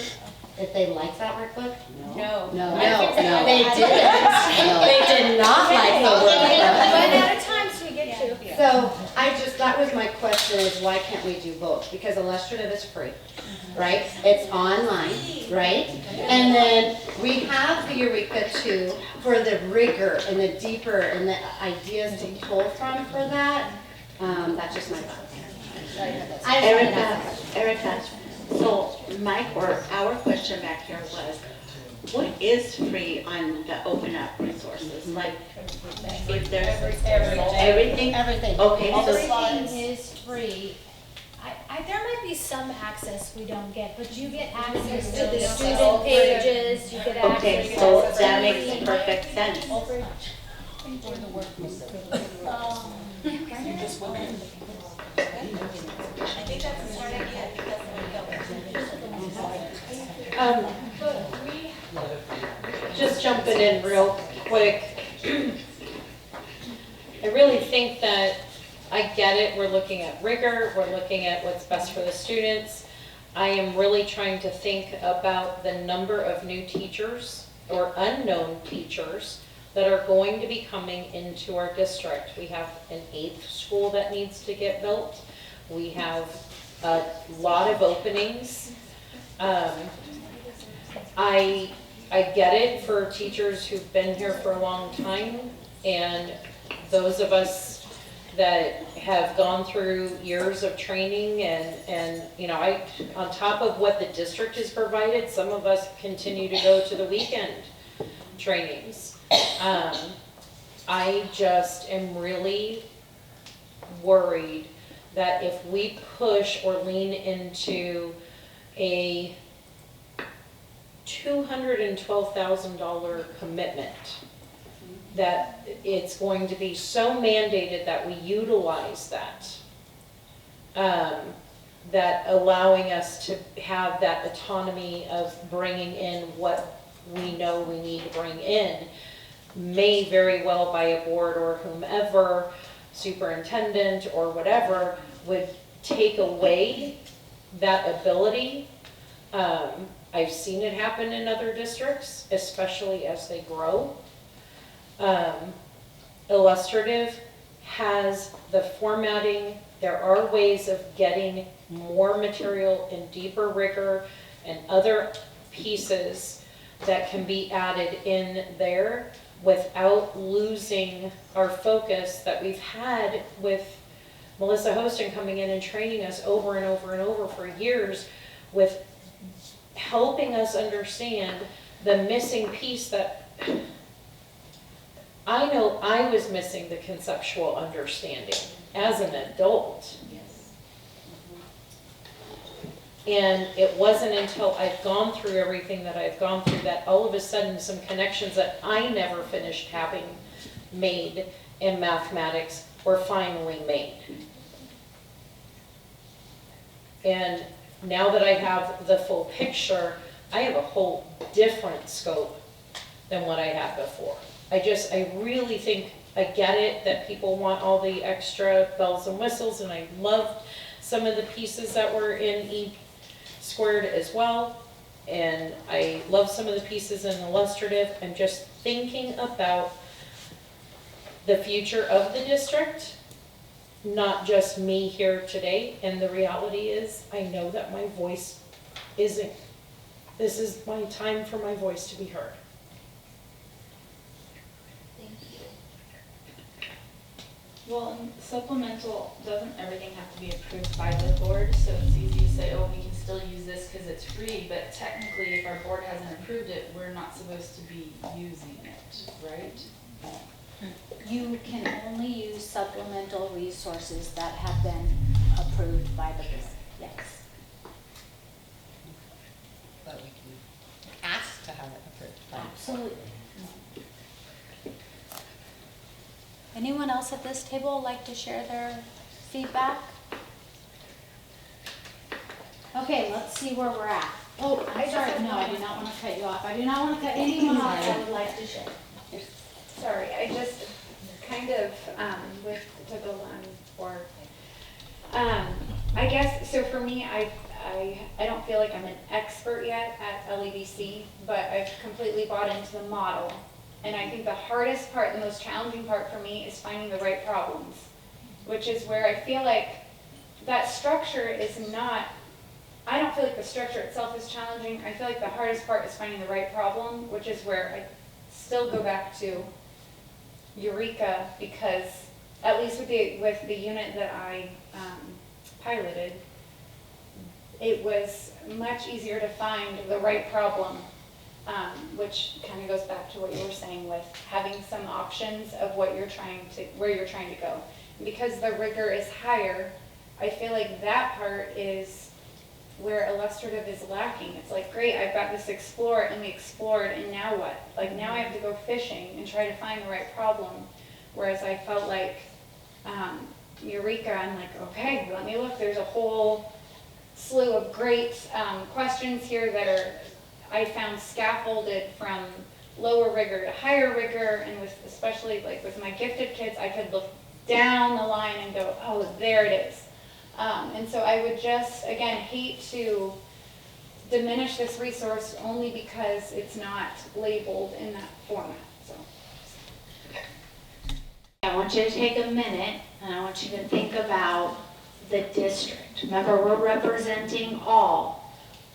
if they like that workbook. No. No, they didn't. They did not like the workbook. One at a time, so we get to. So that was my question is why can't we do both? Because illustrative is free, right? It's online, right? And then we have the Eureka too for the rigor and the deeper and the ideas to pull from for that. That's just my thought. Erica, so our question back here was, what is free on the Open Up resources? Like, if there's everything? Everything. Okay, so Everything is free. There might be some access we don't get, but you get access to the student pages, you get access to. Okay, so that makes perfect sense. I think that's a smart idea because Just jumping in real quick. I really think that I get it. We're looking at rigor. We're looking at what's best for the students. I am really trying to think about the number of new teachers or unknown teachers that are going to be coming into our district. We have an 8th school that needs to get built. We have a lot of openings. I get it for teachers who've been here for a long time, and those of us that have gone through years of training and on top of what the district has provided, some of us continue to go to the weekend trainings. I just am really worried that if we push or lean into a $212,000 commitment, that it's going to be so mandated that we utilize that, that allowing us to have that autonomy of bringing in what we know we need to bring in may very well by a board or whomever, superintendent or whatever, would take away that ability. I've seen it happen in other districts, especially as they grow. Illustrative has the formatting. There are ways of getting more material and deeper rigor and other pieces that can be added in there without losing our focus that we've had with Melissa Hostin coming in and training us over and over and over for years, with helping us understand the missing piece that I know I was missing, the conceptual understanding as an adult. And it wasn't until I've gone through everything that I've gone through that all of a sudden some connections that I never finished having made in mathematics were finally made. And now that I have the full picture, I have a whole different scope than what I had before. I really think I get it that people want all the extra bells and whistles, and I loved some of the pieces that were in E squared as well. And I love some of the pieces in illustrative. I'm just thinking about the future of the district, not just me here today. And the reality is, I know that my voice isn't, this is my time for my voice to be heard. Well, supplemental, doesn't everything have to be approved by the board? So it's easy to say, oh, we can still use this because it's free, but technically if our board hasn't approved it, we're not supposed to be using it, right? You can only use supplemental resources that have been approved by the board, yes. But we can ask to have it approved. Absolutely. Anyone else at this table like to share their feedback? Okay, let's see where we're at. Oh, I'm sorry, no, I do not want to cut you off. I do not want to cut anyone off that would like to share. Sorry, I just kind of, to go on board. I guess, so for me, I don't feel like I'm an expert yet at LEDC, but I've completely bought into the model. And I think the hardest part, the most challenging part for me is finding the right problems, which is where I feel like that structure is not, I don't feel like the structure itself is challenging. I feel like the hardest part is finding the right problem, which is where I still go back to Eureka, because at least with the unit that I piloted, it was much easier to find the right problem. Which kind of goes back to what you were saying with having some options of what you're trying to, where you're trying to go. And because the rigor is higher, I feel like that part is where illustrative is lacking. It's like, great, I've got this explore, and we explored, and now what? Like, now I have to go fishing and try to find the right problem. Whereas I felt like Eureka, I'm like, okay, let me look. There's a whole slew of great questions here that are, I found scaffolded from lower rigor to higher rigor, and with, especially like with my gifted kids, I could look down the line and go, oh, there it is. And so I would just, again, hate to diminish this resource only because it's not labeled in that format. So I want you to take a minute, and I want you to think about the district. Remember, we're representing all.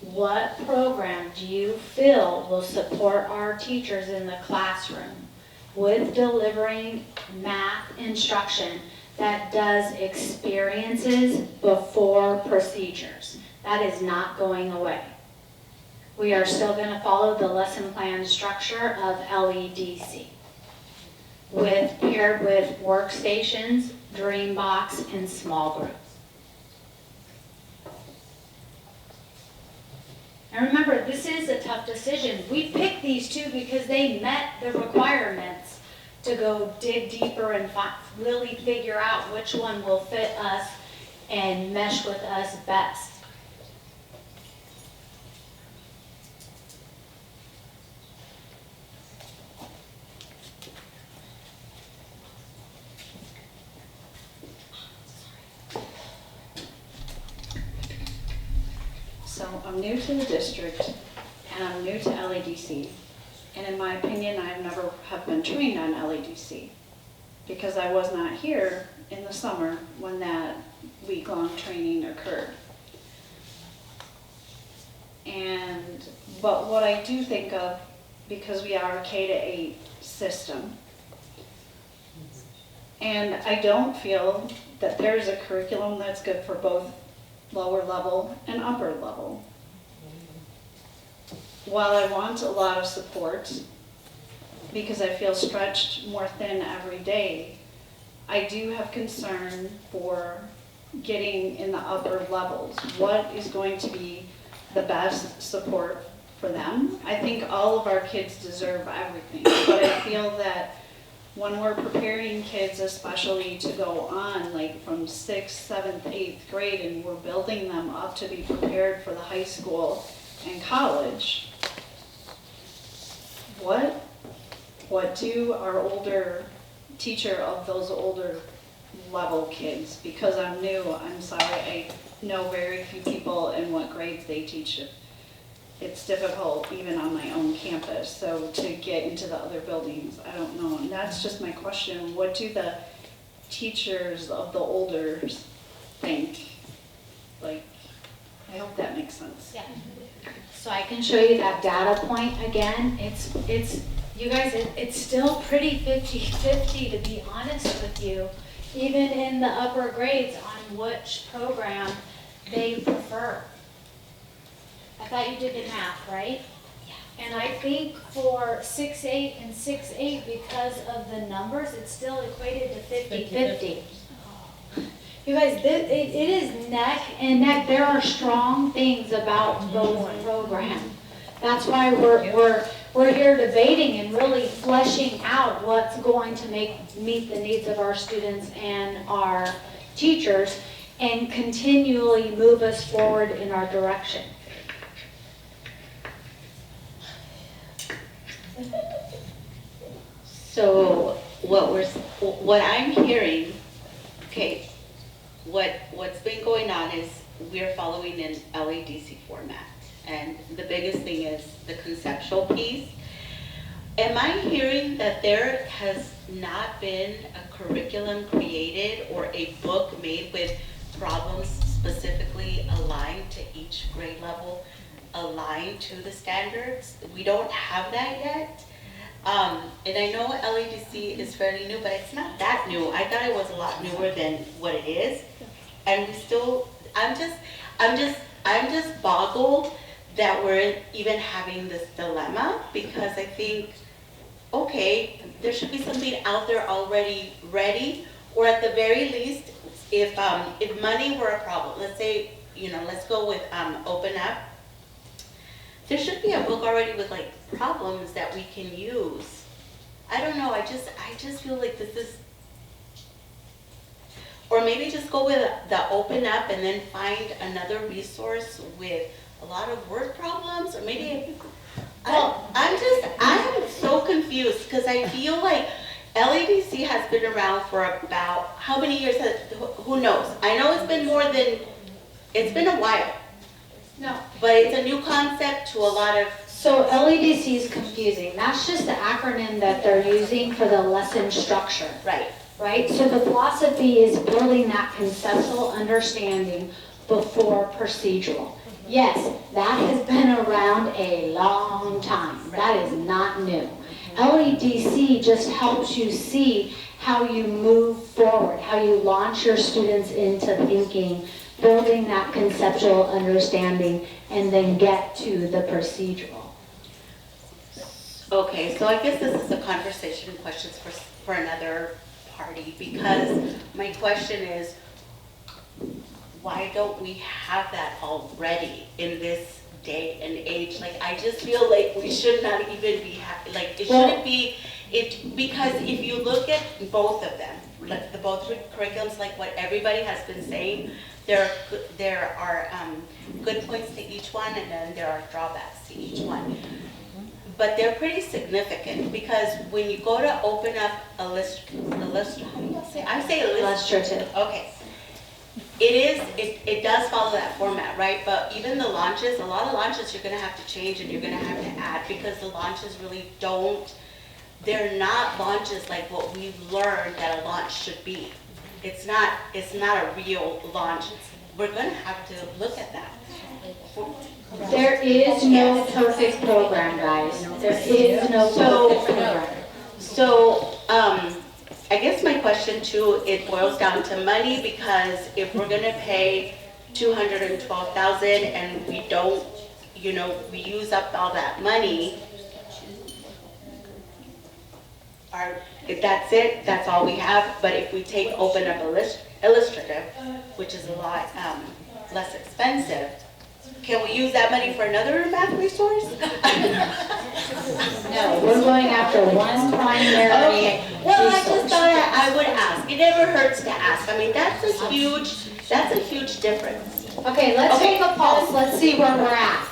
What program do you feel will support our teachers in the classroom with delivering math instruction that does experiences before procedures? That is not going away. We are still going to follow the lesson plan structure of LEDC, paired with workstations, Dreambox, and small groups. And remember, this is a tough decision. We picked these two because they met the requirements to go dig deeper and really figure out which one will fit us and mesh with us best. So I'm new to the district, and I'm new to LEDC. And in my opinion, I never have been trained on LEDC because I was not here in the summer when that week-long training occurred. But what I do think of, because we are a K-8 system, and I don't feel that there's a curriculum that's good for both lower level and upper level. While I want a lot of support, because I feel stretched more thin every day, I do have concern for getting in the upper levels? What is going to be the best support for them? I think all of our kids deserve everything, but I feel that when we're preparing kids especially to go on, like from 6th, 7th, 8th grade, and we're building them up to be prepared for the high school and college, what do our older teacher of those older level kids, because I'm new, I'm sorry, I know very few people and what grades they teach. It's difficult even on my own campus, so to get into the other buildings, I don't know. And that's just my question. What do the teachers of the olders think? Like, I hope that makes sense. Yeah. So I can show you that data point again. It's you guys, it's still pretty 50-50 to be honest with you, even in the upper grades on which program they prefer. I thought you did the math, right? Yeah. And I think for 6-8 and 6-8, because of the numbers, it's still equated to 50-50. You guys, it is neck and neck. There are strong things about both programs. That's why we're here debating and really fleshing out what's going to meet the needs of our students and our teachers and continually move us forward in our direction. So what I'm hearing, okay, what's been going on is we're following an LADC format. And the biggest thing is the conceptual piece. Am I hearing that there has not been a curriculum created or a book made with problems specifically aligned to each grade level, aligned to the standards? We don't have that yet. And I know LADC is fairly new, but it's not that new. I thought it was a lot newer than what it is. And we still, I'm just boggled that we're even having this dilemma, because I think, okay, there should be something out there already ready, or at the very least, if money were a problem, let's say, let's go with Open Up. There should be a book already with like problems that we can use. I don't know, I just feel like this is, or maybe just go with the Open Up and then find another resource with a lot of word problems, or maybe, I am so confused, because I feel like LADC has been around for about, how many years, who knows? I know it's been a while. No. But it's a new concept to a lot of... So LADC is confusing. That's just the acronym that they're using for the lesson structure. Right. Right? So the philosophy is building that conceptual understanding before procedural. Yes, that has been around a long time. That is not new. LADC just helps you see how you move forward, how you launch your students into thinking, building that conceptual understanding, and then get to the procedural. Okay, so I guess this is a conversation questions for another party, because my question is, why don't we have that already in this day and age? Like, I just feel like we should not even be like, it shouldn't be, because if you look at both of them, like both curriculums, like what everybody has been saying, there are good points to each one, and then there are drawbacks to each one. But they're pretty significant, because when you go to open up illustrative. Okay. It does follow that format, right? But even the launches, a lot of launches you're gonna have to change and you're gonna have to add, because the launches really they're not launches like what we've learned that a launch should be. It's not a real launch. We're gonna have to look at that. There is no perfect program, guys. There is no perfect program. So, I guess my question too, it boils down to money, because if we're gonna pay $212,000 and we don't, we use up all that money, if that's it, that's all we have. But if we take open up illustrative, which is a lot less expensive, can we use that money for another math resource? No, we're going after one primary Okay. Well, I just resource. thought I would ask. It never hurts to ask. I mean, that's a huge difference. Okay, let's Okay. take a pulse, let's see where we're at.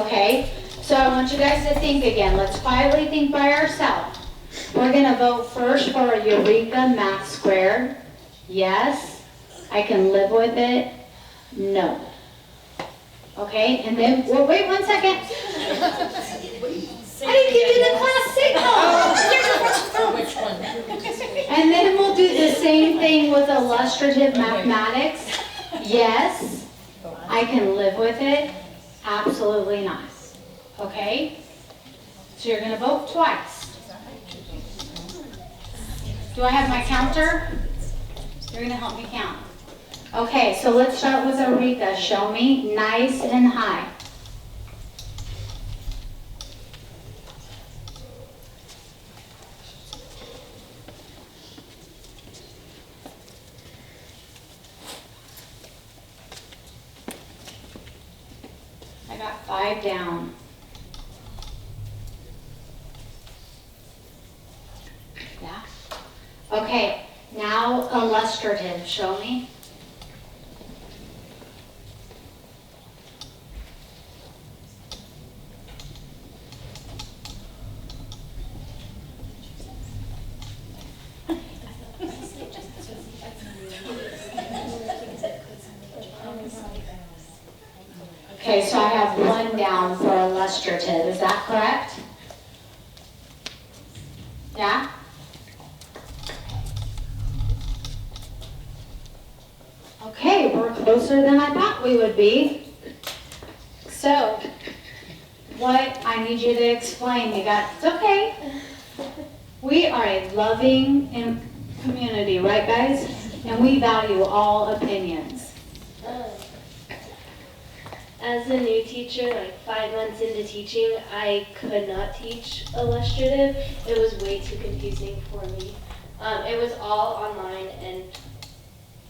Okay, so I want you guys to think again, let's quietly think by ourselves. We're gonna vote first for Eureka Math Squared. Yes, I can live with it. No. Okay, and then, well, wait 1 second. I didn't give you the class signal. Which one? And then we'll do the same thing with illustrative mathematics. Yes, I can live with it. Absolutely not. Okay? So you're gonna vote twice. Do I have my counter? You're gonna help me count. Okay, so let's start with Eureka. Show me nice and high. I got 5 down. Yeah? Okay, now illustrative. Show me. Okay, so I have 1 down for illustrative, is that correct? Yeah? Okay, we're closer than I thought we would be. So, what I need you to explain, you got, it's okay. We are a loving community, right guys? And we value all opinions. As a new teacher, like 5 months into teaching, I could not teach illustrative. It was way too confusing for me. It was all online, and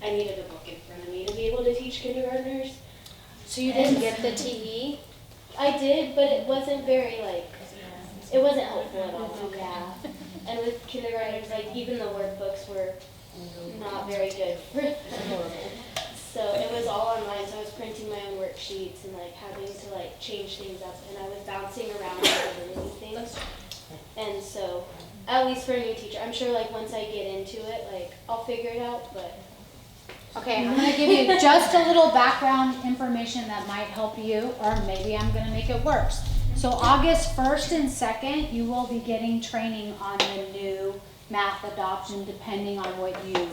I needed a book in front of me to be able to teach kindergartners. So you didn't get the TE? I did, but it wasn't very, it wasn't helpful at all. Yeah. And with kindergartners, even the workbooks were not very good. So it was all online, so I was printing my own worksheets and having to change things up, and I was bouncing around and learning things. And so, at least for a new teacher, I'm sure once I get into it, I'll figure it out, but. Okay, I'm gonna give you just a little background information that might help you, or maybe I'm gonna make it worse. So August 1st and 2nd, you will be getting training on the new math adoption depending on what you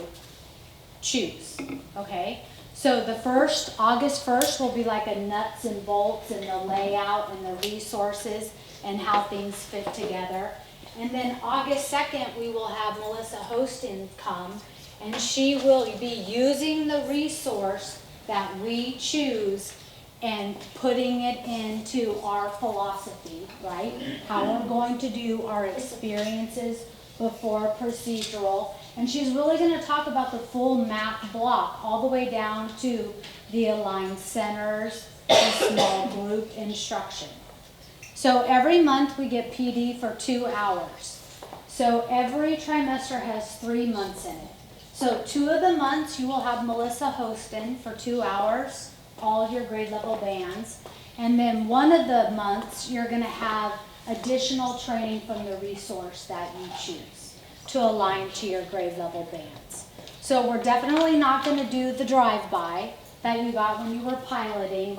choose, okay? So the first, August 1st will be like a nuts and bolts and the layout and the resources and how things fit together. And then August 2nd, we will have Melissa Hostin come, and she will be using the resource that we choose and putting it into our philosophy, right? How we're going to do our experiences before procedural. And she's really going to talk about the full math block, all the way down to the aligned centers and small group instruction. So every month we get PD for 2 hours. So every trimester has 3 months in it. So 2 of the months you will have Melissa Hostin for 2 hours, all of your grade level bands. And then 1 of the months you're going to have additional training from the resource that you choose to align to your grade level bands. So we're definitely not going to do the drive-by that you got when you were piloting,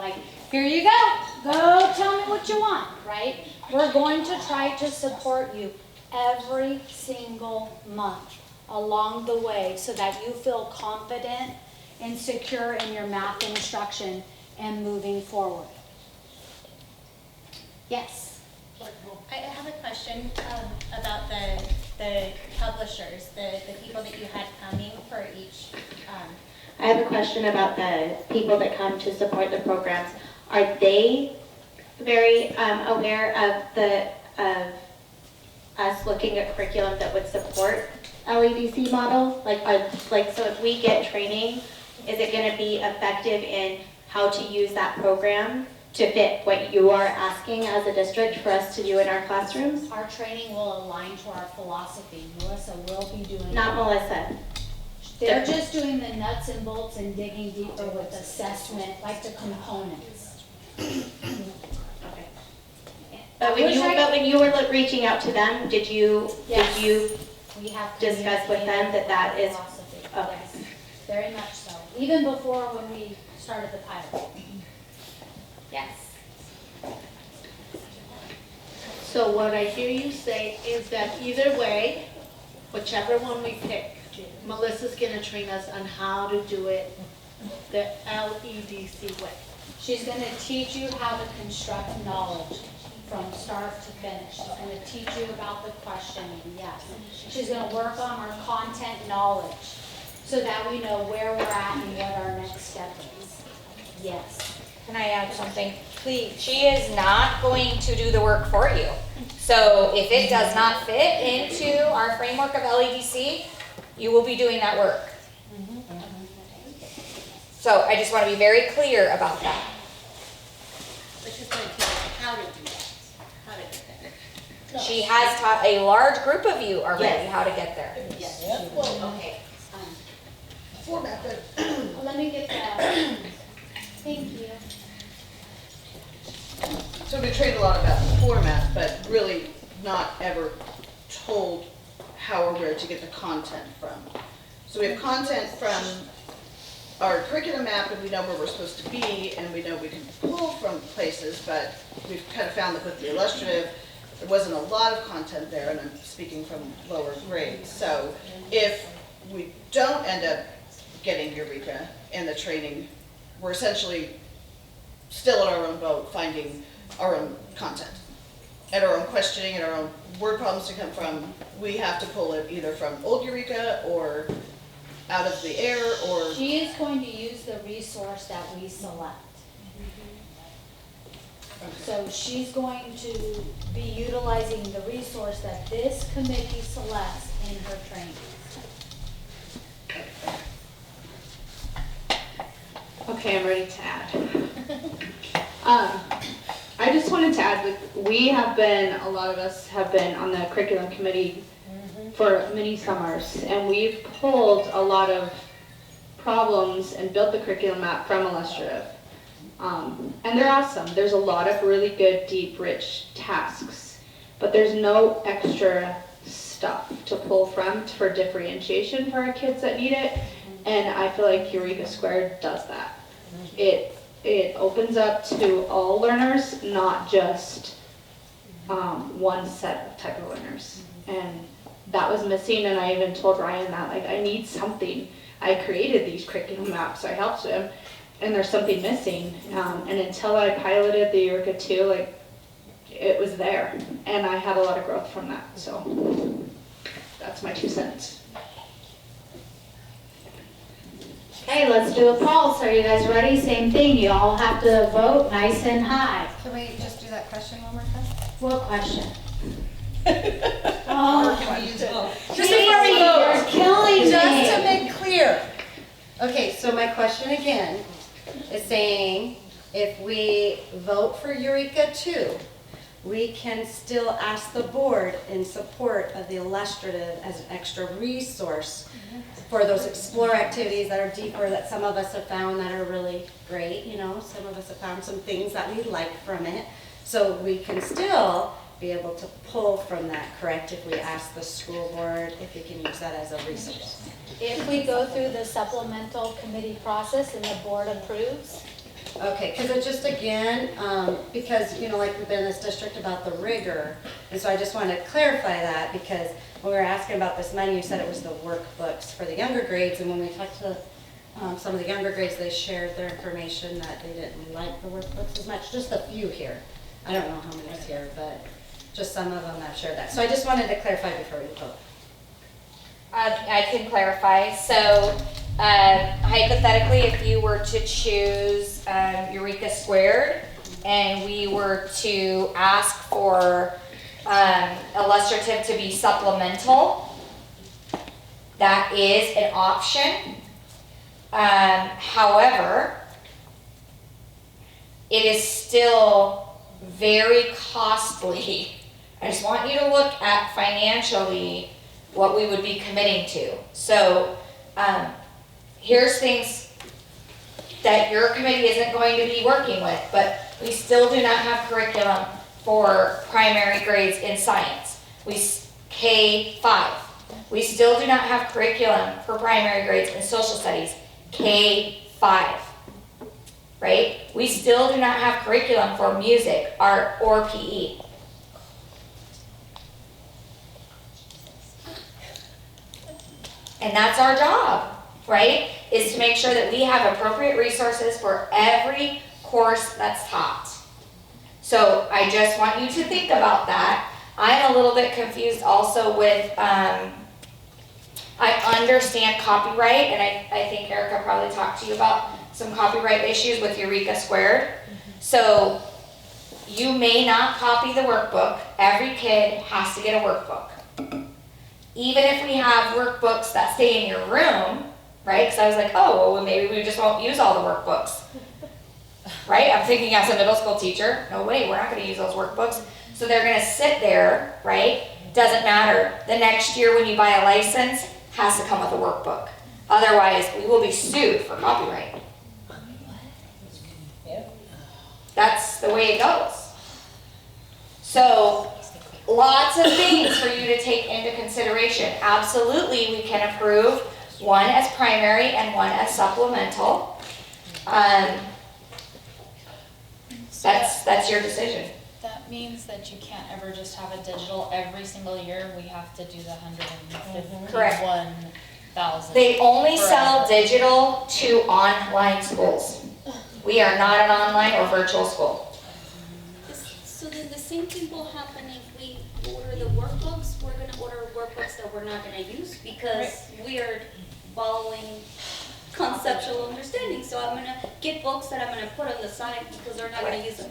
here you go tell me what you want, right? We're going to try to support you every single month along the way so that you feel confident and secure in your math instruction and moving forward. Yes? I have a question about the publishers, the people that you had coming for each. I have a question about the people that come to support the programs. Are they very aware of us looking at curriculum that would support LEDC model? So if we get training, is it gonna be effective in how to use that program to fit what you are asking as a district for us to do in our classrooms? Our training will align to our philosophy. Melissa will be doing. Not Melissa. They're just doing the nuts and bolts and digging deeper with assessment, like the components. But when you were reaching out to them, did you We have discuss with them that is, philosophy. okay. Yes, very much so. Even before when we started the pilot. Yes. So what I hear you say is that either way, whichever one we pick, Melissa's gonna train us on how to do it the LEDC way. She's gonna teach you how to construct knowledge from start to finish. She's gonna teach you about the questioning, yes. She's gonna work on our content knowledge so that we know where we're at and what our next step is. Yes. Can I add something? Please, she is not going to do the work for you. So if it does not fit into our framework of LEDC, you will be doing that work. So I just want to be very clear about that. But she's going to teach us how to do that, how to get there. She has taught a large group of you already Yes. how to get there. Yes. Well, okay. Format that. Let me get that. Thank you. So we trained a lot about the format, but really not ever told how or where to get the content from. So we have content from our curriculum map, and we know where we're supposed to be, and we know we can pull from places, but we've kind of found that with the illustrative, there wasn't a lot of content there, and I'm speaking from lower grades. So if we don't end up getting Eureka in the training, we're essentially still in our own boat, finding our own content and our own questioning and our own word problems to come from. We have to pull it either from old Eureka or out of the air or. She is going to use the resource that we select. So she's going to be utilizing the resource that this committee selects in her training. Okay, I'm ready to add. I just wanted to add that we have been, a lot of us have been on the curriculum committee for many summers, and we've pulled a lot of problems and built the curriculum map from Illustrative. And they're awesome. There's a lot of really good, deep, rich tasks, but there's no extra stuff to pull from for differentiation for our kids that need it, and I feel like Eureka Squared does that. It opens up to all learners, not just one set of type of learners. And that was missing, and I even told Ryan that, like, I need something. I created these curriculum maps, so I helped him, and there's something missing. And until I piloted the Eureka 2, like, it was there, and I had a lot of growth from that. So that's my 2 cents. Okay, let's do a pulse. Are you guys ready? Same thing. You all have to vote nice and high. Can we just do that question one more time? What question? Or can we use both? Just before we vote. You're killing me. Just to make clear. Okay, so my question again is saying, if we vote for Eureka 2, we can still ask the board in support of the illustrative as an extra resource for those explore activities that are deeper, that some of us have found that are really great. You know, some of us have found some things that we like from it. So we can still be able to pull from that, correct, if we ask the school board if we can use that as a resource. If we go through the supplemental committee process and the board approves. Okay, because it just again, because, you know, like we've been in this district about the rigor, and so I just wanted to clarify that, because when we were asking about this money, you said it was the workbooks for the younger grades, and when we talked to some of the younger grades, they shared their information that they didn't like the workbooks as much, just a few here. I don't know how many is here, but just some of them have shared that. So I just wanted to clarify before we vote. I can clarify. So hypothetically, if you were to choose Eureka Squared and we were to ask for illustrative to be supplemental. That is an option. However, it is still very costly. I just want you to look at financially what we would be committing to. So here's things that your committee isn't going to be working with, but we still do not have curriculum for primary grades in science. K-5. We still do not have curriculum for primary grades in social studies, K-5, right? We still do not have curriculum for music, art, or PE. And that's our job, right? Is to make sure that we have appropriate resources for every course that's taught. So I just want you to think about that. I'm a little bit confused also with, I understand copyright, and I think Erica probably talked to you about some copyright issues with Eureka Squared. So you may not copy the workbook. Every kid has to get a workbook. Even if we have workbooks that stay in your room, right? Because I was like, oh, well, maybe we just won't use all the workbooks. Right? I'm thinking as a middle school teacher, no way, we're not going to use those workbooks. So they're going to sit there, right? Doesn't matter. The next year when you buy a license, has to come with a workbook. Otherwise, we will be sued for copyright. That's the way it goes. So, lots of things for you to take into consideration. Absolutely, we can approve one as primary and one as supplemental. That's your decision. That means that you can't ever just have a digital every single year. We have to do the 151,000. They only sell digital to online schools. We are not an online or virtual school. So then the same thing will happen if we order the workbooks. We're gonna order workbooks that we're not gonna use because we are following conceptual understanding. So I'm gonna get books that I'm gonna put on the side because they're not gonna use them.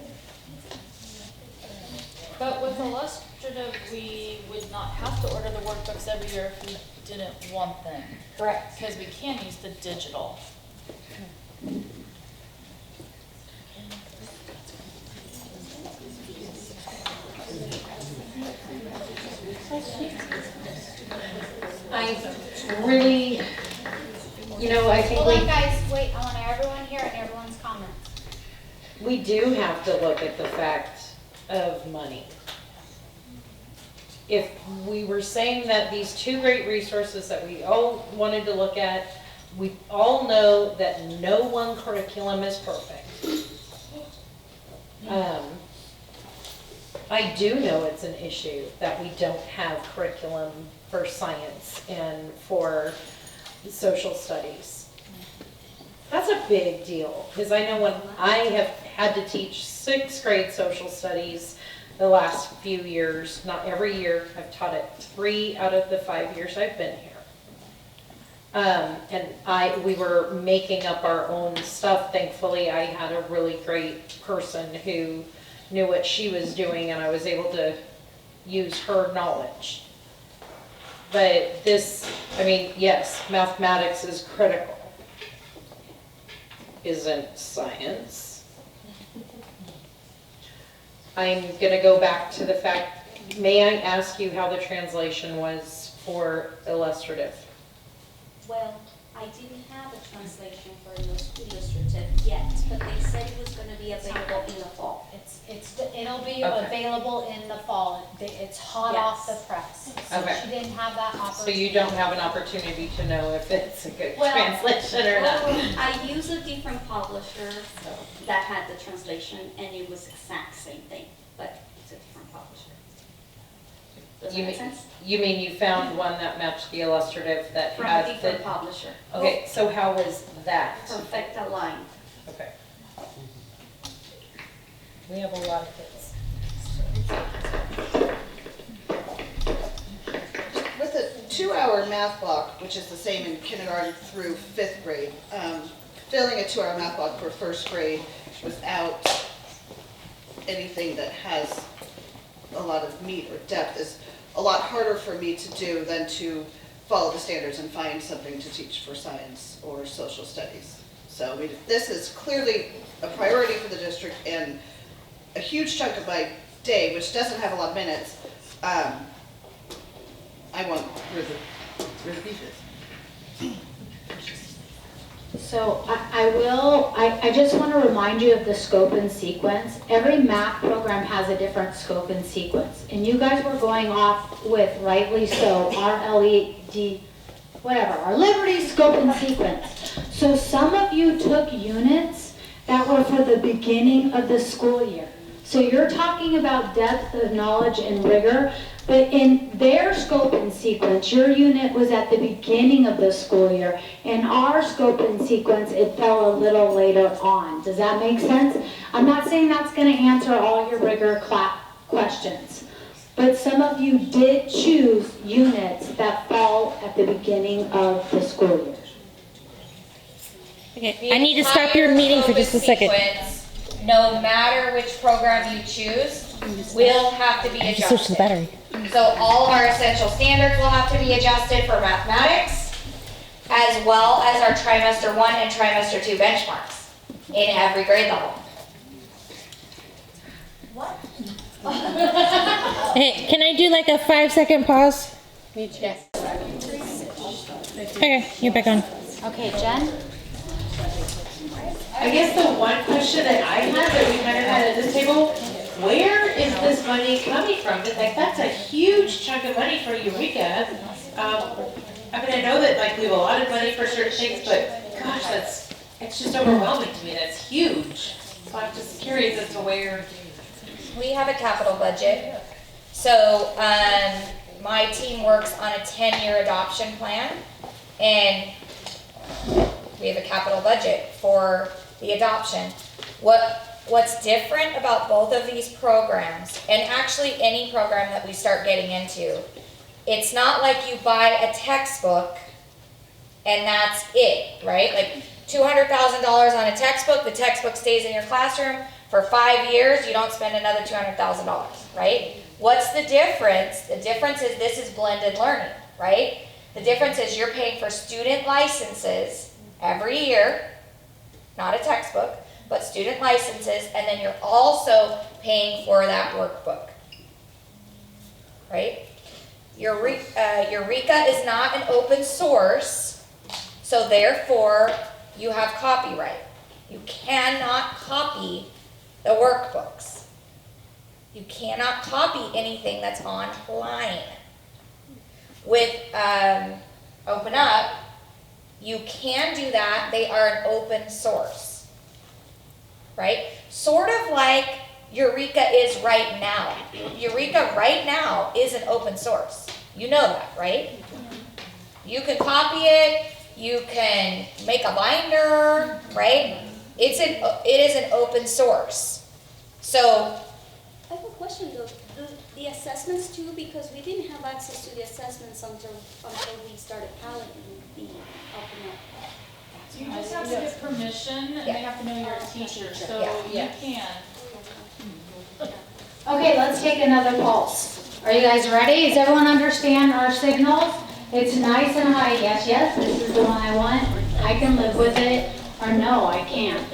But with illustrative, we would not have to order the workbooks every year if we didn't want them. Correct. Because we can use the digital. I really, I think Hold on, guys, wait, I want everyone here and everyone's comments. we do have to look at the fact of money. If we were saying that these two great resources that we all wanted to look at, we all know that no one curriculum is perfect. I do know it's an issue that we don't have curriculum for science and for social studies. That's a big deal, because I know when I have had to teach 6th grade social studies the last few years, not every year, I've taught it 3 out of the 5 years I've been here. And we were making up our own stuff. Thankfully, I had a really great person who knew what she was doing, and I was able to use her knowledge. But this, yes, mathematics is critical. Isn't science. I'm gonna go back to the fact, may I ask you how the translation was for illustrative? Well, I didn't have a translation for illustrative yet, but they said it was gonna be available in the fall. It'll be Okay. available in the fall. It's hot off the press. So Okay. she didn't have that So opportunity. you don't have an opportunity to know if it's a good Well, translation or not? I used a different publisher that had the translation, and it was exact same thing, but it's a different publisher. Does that You make mean, sense? you mean you found one that matched the illustrative that From a had different the... publisher. Okay, so how was that? Perfect aligned. Okay. We have a lot of kids. With a 2-hour math block, which is the same in kindergarten through 5th grade, filling a 2-hour math block for 1st grade without anything that has a lot of meat or depth is a lot harder for me to do than to follow the standards and find something to teach for science or social studies. So this is clearly a priority for the district, and a huge chunk of my day, which doesn't have a lot of minutes, I want where the beef is. So I just want to remind you of the scope and sequence. Every math program has a different scope and sequence. And you guys were going off with, rightly so, our LED, whatever, our Liberty scope and sequence. So some of you took units that were for the beginning of the school year. So you're talking about depth of knowledge and rigor, but in their scope and sequence, your unit was at the beginning of the school year. In our scope and sequence, it fell a little later on. Does that make sense? I'm not saying that's going to answer all your rigor questions, but some of you did choose units that fall at the beginning of the school year. Okay, I need to stop your meeting for just a second. No matter which program you choose, will have to be I just switched the adjusted. battery. So all of our essential standards will have to be adjusted for mathematics, as well as our trimester 1 and trimester 2 benchmarks in every grade level. Hey, can I do like a 5-second pause? Yes. Okay, you're back on. Okay, Jen? I guess the one question that I had that we kind of had at this table, where is this money coming from? Like, that's a huge chunk of money for Eureka. I mean, I know that like we have a lot of money for certain things, but gosh, it's just overwhelming to me. That's huge. So I'm just curious as to where. We have a capital budget. So my team works on a 10-year adoption plan, and we have a capital budget for the adoption. What's different about both of these programs, and actually any program that we start getting into, it's not like you buy a textbook and that's it, right? Like $200,000 on a textbook, the textbook stays in your classroom for 5 years, you don't spend another $200,000, right? What's the difference? The difference is this is blended learning, right? The difference is you're paying for student licenses every year, not a textbook, but student licenses, and then you're also paying for that workbook, right? Eureka is not an open source, so therefore you have copyright. You cannot copy the workbooks. You cannot copy anything that's online. With Open Up, you can do that. They are an open source, right? Sort of like Eureka is right now. Eureka right now is an open source. You know that, right? You can copy it. You can make a binder, right? It is an open source. So I have a question though. The assessments too, because we didn't have access to the assessments until we started piloting the Open Up. You just have to get permission, and they have to know you're a teacher, so you can. Okay, let's take another pulse. Are you guys ready? Does everyone understand our signals? It's nice and high. Yes, yes, this is the one I want. I can live with it. Or no, I can't.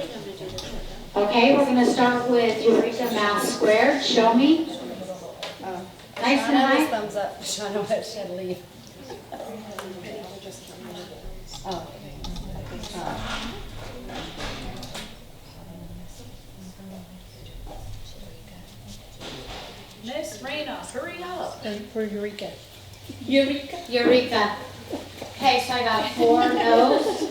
Okay, we're going to start with Eureka Math Squared. Show me. Nice and high. Thumbs up. Shauna should leave. Oh. Miss Rena, hurry up. For Eureka. Eureka. Okay, so I got 4 no's.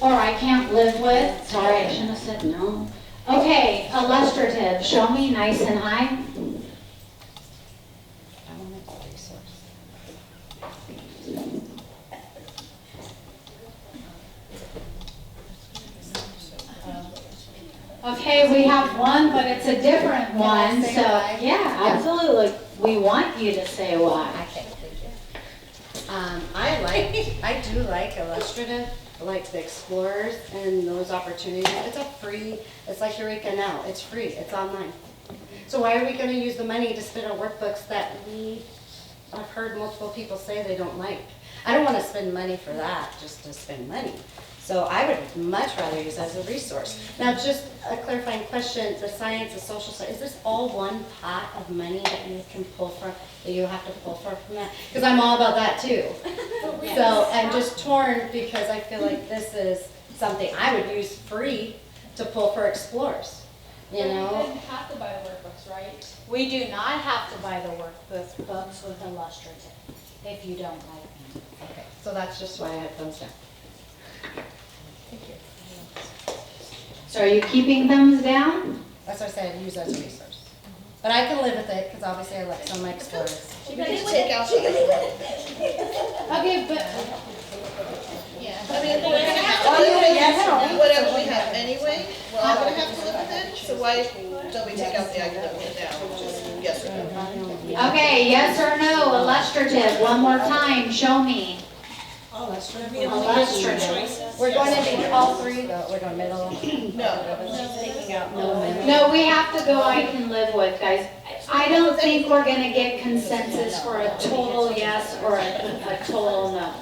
Or I can't live with. Sorry, I shouldn't have said no. Okay, illustrative. Show me nice and high. Okay, we have one, but it's a different one. So, yeah, absolutely. We want you to say why. I do like illustrative. I like the explorers and those opportunities. It's like Eureka now. It's free. It's online. So why are we gonna use the money to spend on workbooks that I've heard multiple people say they don't like? I don't wanna spend money for that, just to spend money. So I would much rather use it as a resource. Now, just a clarifying question, the science, the social science, is this all one pot of money that you can pull from, that you have to pull from that? Because I'm all about that too. So I'm just torn because I feel like this is something I would use free to pull for Explorers, you know? You didn't have to buy the workbooks, right? We do not have to buy the workbooks with illustrative, if you don't like them. Okay, so that's just why I had thumbs down. So are you keeping thumbs down? That's what I said, use as a resource. But I can live with it, because obviously I like some of my Explorers. Okay, but. Yeah. I mean, we're gonna have to live with it, whatever we have anyway, we're all gonna have to live with it, so why don't we take out the academic now, just yes or no? Okay, yes or no, illustrative, one more time, show me. Illustrative. We're going to do all three though, we're going middle. Taking out No, we have to go I can live with, guys. I don't think we're gonna get consensus for a total yes or a total no.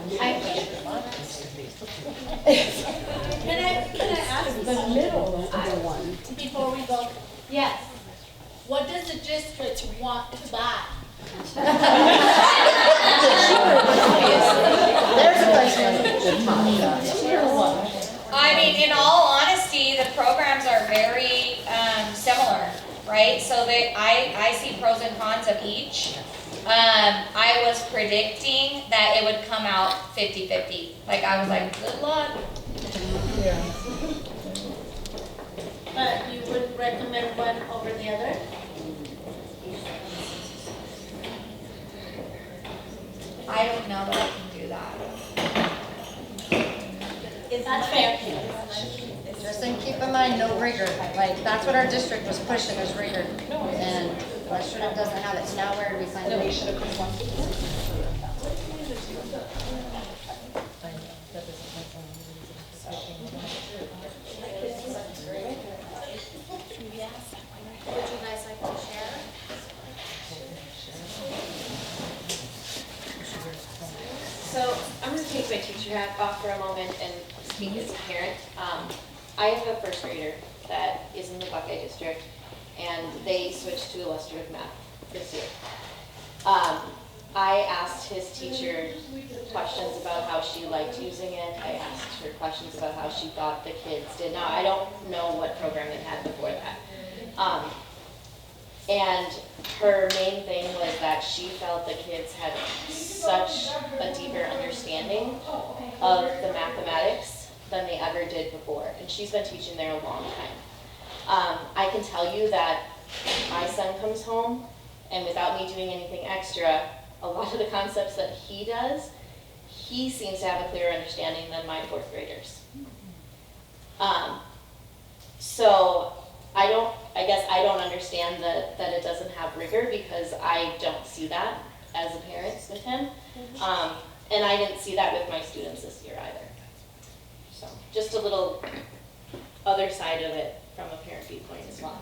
Can I ask The middle one. before we go? Yes. What does the district want to buy? There's a question. I mean, in all honesty, the programs are very similar, right? So I see pros and cons of each. I was predicting that it would come out 50-50. Like, I was like, good luck. But you would recommend one over the other? I don't know that I can do that. Is that fair? Just keep in mind, no rigor. Like, that's what our district was pushing, is rigor. And illustrative doesn't have it, so now where do we find it? Would you guys like to share? So I'm going to take my teacher hat off for a moment and speak as a parent. I have a first grader that is in the Buckeye District, and they switched to illustrative math this year. I asked his teacher questions about how she liked using it. I asked her questions about how she thought the kids did. Now, I don't know what program they had before that. And her main thing was that she felt the kids had such a deeper understanding of the mathematics than they ever did before. And she's been teaching there a long time. I can tell you that my son comes home, and without me doing anything extra, a lot of the concepts that he does, he seems to have a clearer understanding than my fourth graders. So I guess I don't understand that it doesn't have rigor, because I don't see that as a parent with him. And I didn't see that with my students this year either. So just a little other side of it from a parent viewpoint as well.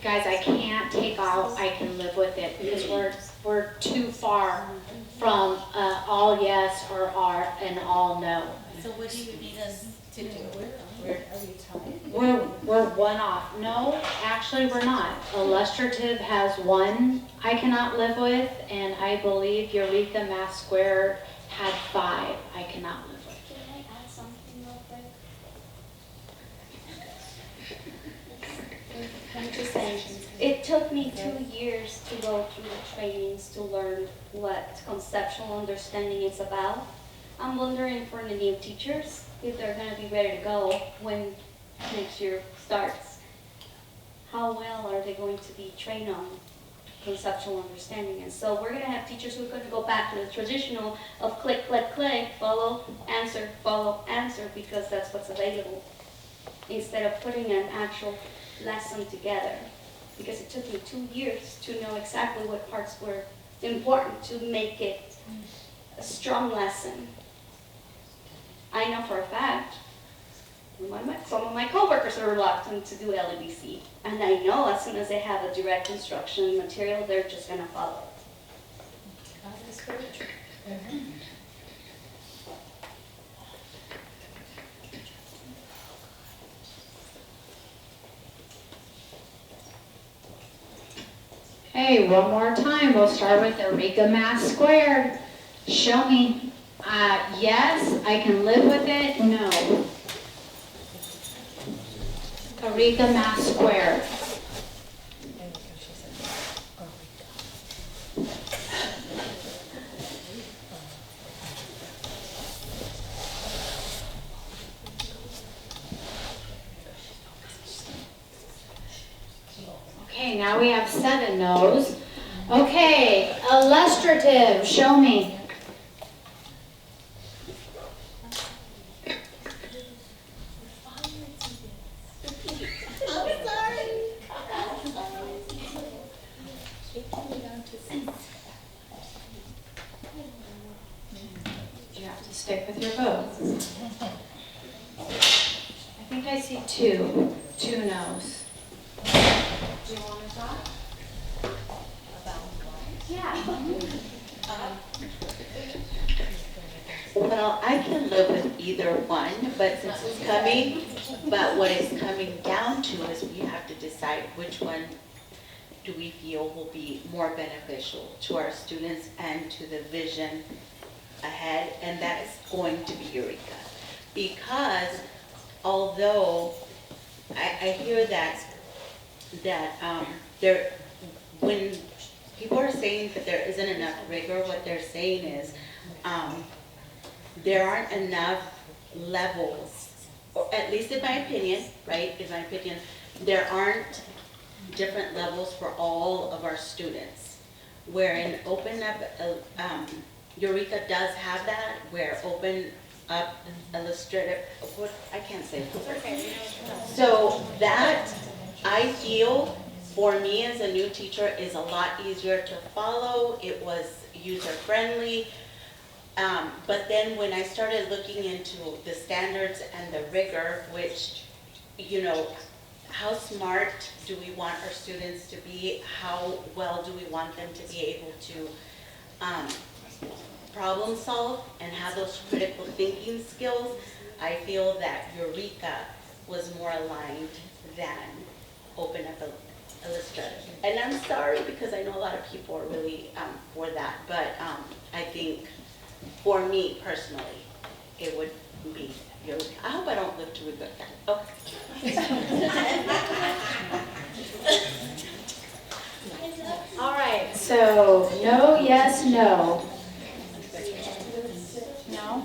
Guys, I can't take out I can live with it, because we're too far from all yes or and all no. So what do you need us to do? We're one off. No, actually we're not. Illustrative has one I cannot live with, and I believe Eureka Math Square had 5 I cannot live with. Can I add something real quick? I'm just saying, it took me 2 years to go through the trainings to learn what conceptual understanding is about. I'm wondering for the new teachers, if they're going to be ready to go when next year starts. How well are they going to be trained on conceptual understanding? And so we're going to have teachers who are going to go back to the traditional of click, click, click, follow, answer, because that's what's available, instead of putting an actual lesson together. Because it took me 2 years to know exactly what parts were important to make it a strong lesson. I know for a fact, some of my coworkers are reluctant to do LEBC, and I know as soon as they have a direct instruction material, they're just gonna follow it. That is very true. Okay, one more time. We'll start with Eureka Math Squared. Show me. Yes, I can live with it. No. Eureka Math Squared. Okay, now we have 7 no's. Okay, illustrative, show me. You have to stick with your vote. I think I see 2 no's. Do you want to talk? Yeah. Well, I can live with either one, but since it's coming, but what it's coming down to is we have to decide which one do we feel will be more beneficial to our students and to the vision ahead, and that is going to be Eureka. Because although I hear that there, when people are saying that there isn't enough rigor, what they're saying is there aren't enough levels, or at least in my opinion, right? In my opinion, there aren't different levels for all of our students. Where in Open Up, Eureka does have that, where Open Up Illustrative, I can't say it. So that, I feel, for me as a new teacher, is a lot easier to follow. It was user-friendly. But then when I started looking into the standards and the rigor, which, you know, how smart do we want our students to be? How well do we want them to be able to problem solve and have those critical thinking skills? I feel that Eureka was more aligned than Open Up Illustrative. And I'm sorry because I know a lot of people are really for that, but I think for me personally, it would be Eureka. I hope I don't live to regret that. Okay. All right, so no, yes, no. No?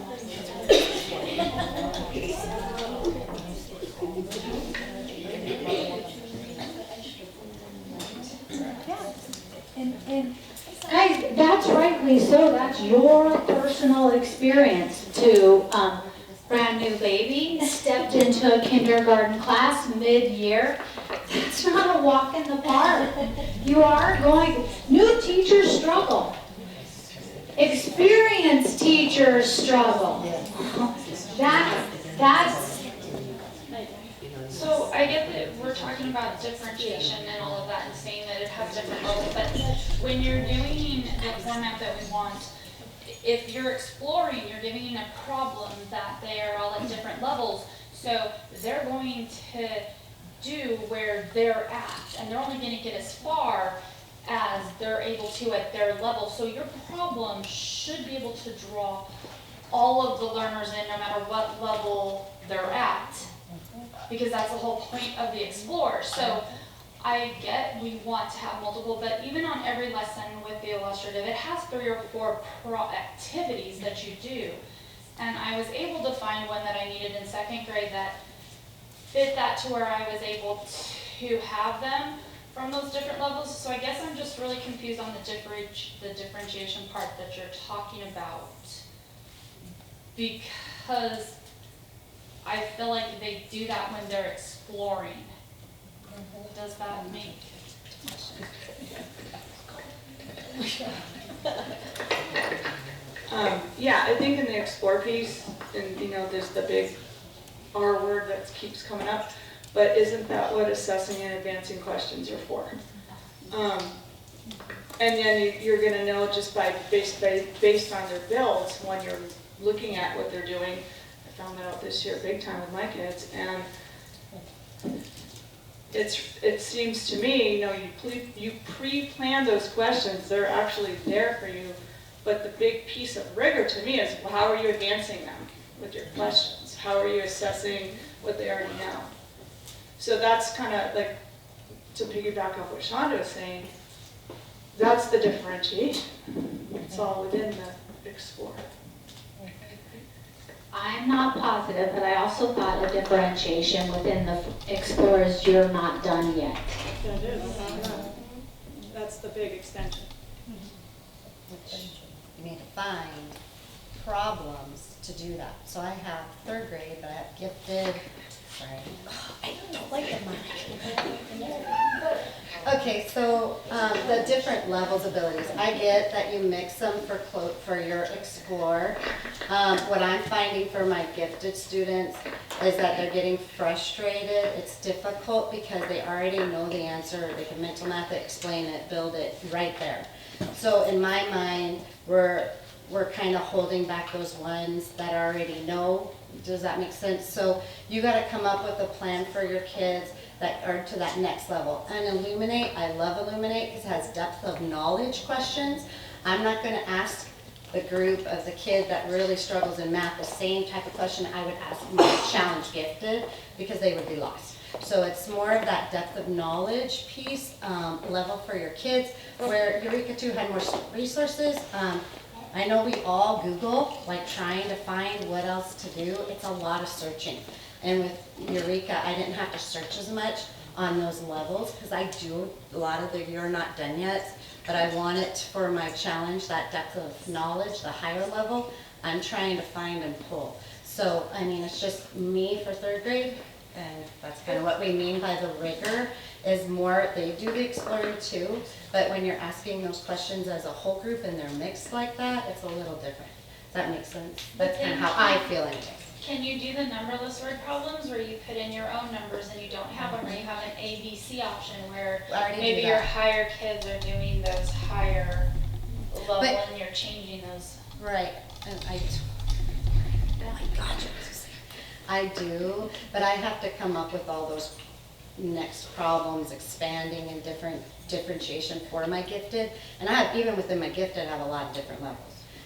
And guys, that's rightly so. That's your personal experience to brand new baby, stepped into a kindergarten class mid-year. That's not a walk in the park. You are going, new teachers struggle. Experienced teachers struggle. That's. So I get that we're talking about differentiation and all of that and saying that it has different levels, but when you're doing the format that we want, if you're exploring, you're giving a problem that they are all at different levels, so they're going to do where they're at, and they're only going to get as far as they're able to at their level. So your problem should be able to draw all of the learners in, no matter what level they're at, because that's the whole point of the Explore. So I get we want to have multiple, but even on every lesson with the illustrative, it has 3 or 4 activities that you do. And I was able to find one that I needed in 2nd grade that fit that to where I was able to have them from those different levels. So I guess I'm just really confused on the differentiation part that you're talking about, because I feel like they do that when they're exploring. Does that make Yeah, I think in the explore piece, and you know, there's the big R word that keeps coming up, but isn't that what assessing and advancing questions are for? And then you're gonna know just based on their builds, when you're looking at what they're doing. I found that out this year big time with my kids, and it seems to me, you know, you pre-plan those questions, they're actually there for you, but the big piece of rigor to me is, well, how are you advancing them with your questions? How are you assessing what they already know? So that's kind of like, to piggyback off what Shonda was saying, that's the differentiation. It's all within the explore. I'm not positive, but I also thought a differentiation within the explore is you're not done yet. That is. That's the big extension. You need to find problems to do that. So I have third grade, but I have gifted, sorry. I don't like it much. Okay, so the different levels abilities. I get that you mix them for your explore. What I'm finding for my gifted students is that they're getting frustrated. It's difficult because they already know the answer. They can mental math it, explain it, build it right there. So in my mind, we're kind of holding back those ones that already know. Does that make sense? So you got to come up with a plan for your kids that are to that next level. And Illuminate, I love Illuminate because it has depth of knowledge questions. I'm not going to ask the group of the kid that really struggles in math the same type of question I would ask my challenge gifted, because they would be lost. So it's more of that depth of knowledge piece level for your kids, where Eureka 2 had more resources. I know we all Google, like trying to find what else to do. It's a lot of searching. And with Eureka, I didn't have to search as much on those levels, because I do a lot of the you're not done yet, but I want it for my challenge, that depth of knowledge, the higher level, I'm trying to find and pull. So, I mean, it's just me for third grade, and that's kind of what we mean by the rigor, is more, they do the exploring too, but when you're asking those questions as a whole group and they're mixed like that, it's a little different. Does that make sense? That's kind of how I feel anyways. Can you do the numberless word problems where you put in your own numbers and you don't have them, or you have an A, B, C option where maybe your higher kids are doing those higher level and you're changing those? Right, and oh my God, I do, but I have to come up with all those next problems, expanding and differentiation for my gifted. And I have, even within my gifted, I have a lot of different levels.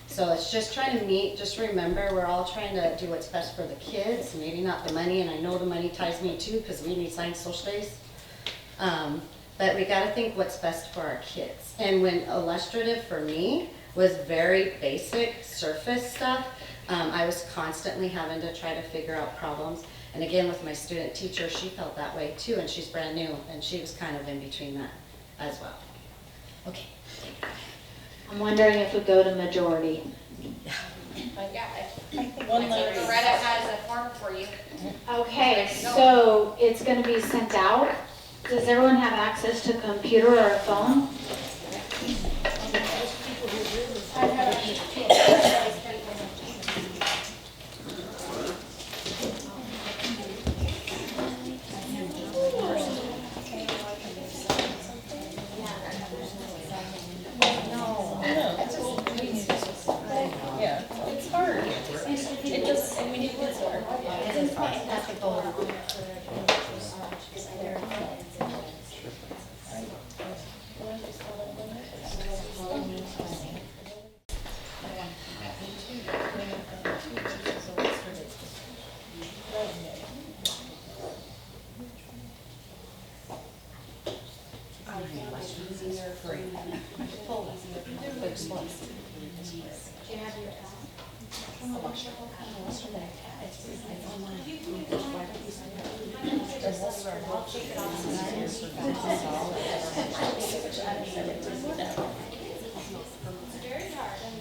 So it's just trying to meet, just remember, we're all trying to do what's best for the kids, maybe not the money, and I know the money ties me too, because we need science, social studies. But we gotta think what's best for our kids. And when illustrative for me was very basic surface stuff, I was constantly having to try to figure out problems. And again, with my student teacher, she felt that way too, and she's brand new, and she was kind of in between that as well. Okay. I'm wondering if we go to majority. Yeah, I think Loretta has a form for you. Okay, so it's going to be sent out. Does everyone have access to a computer or a phone? Yeah, it's hard. It just, and we need to get started. It's important that the goal.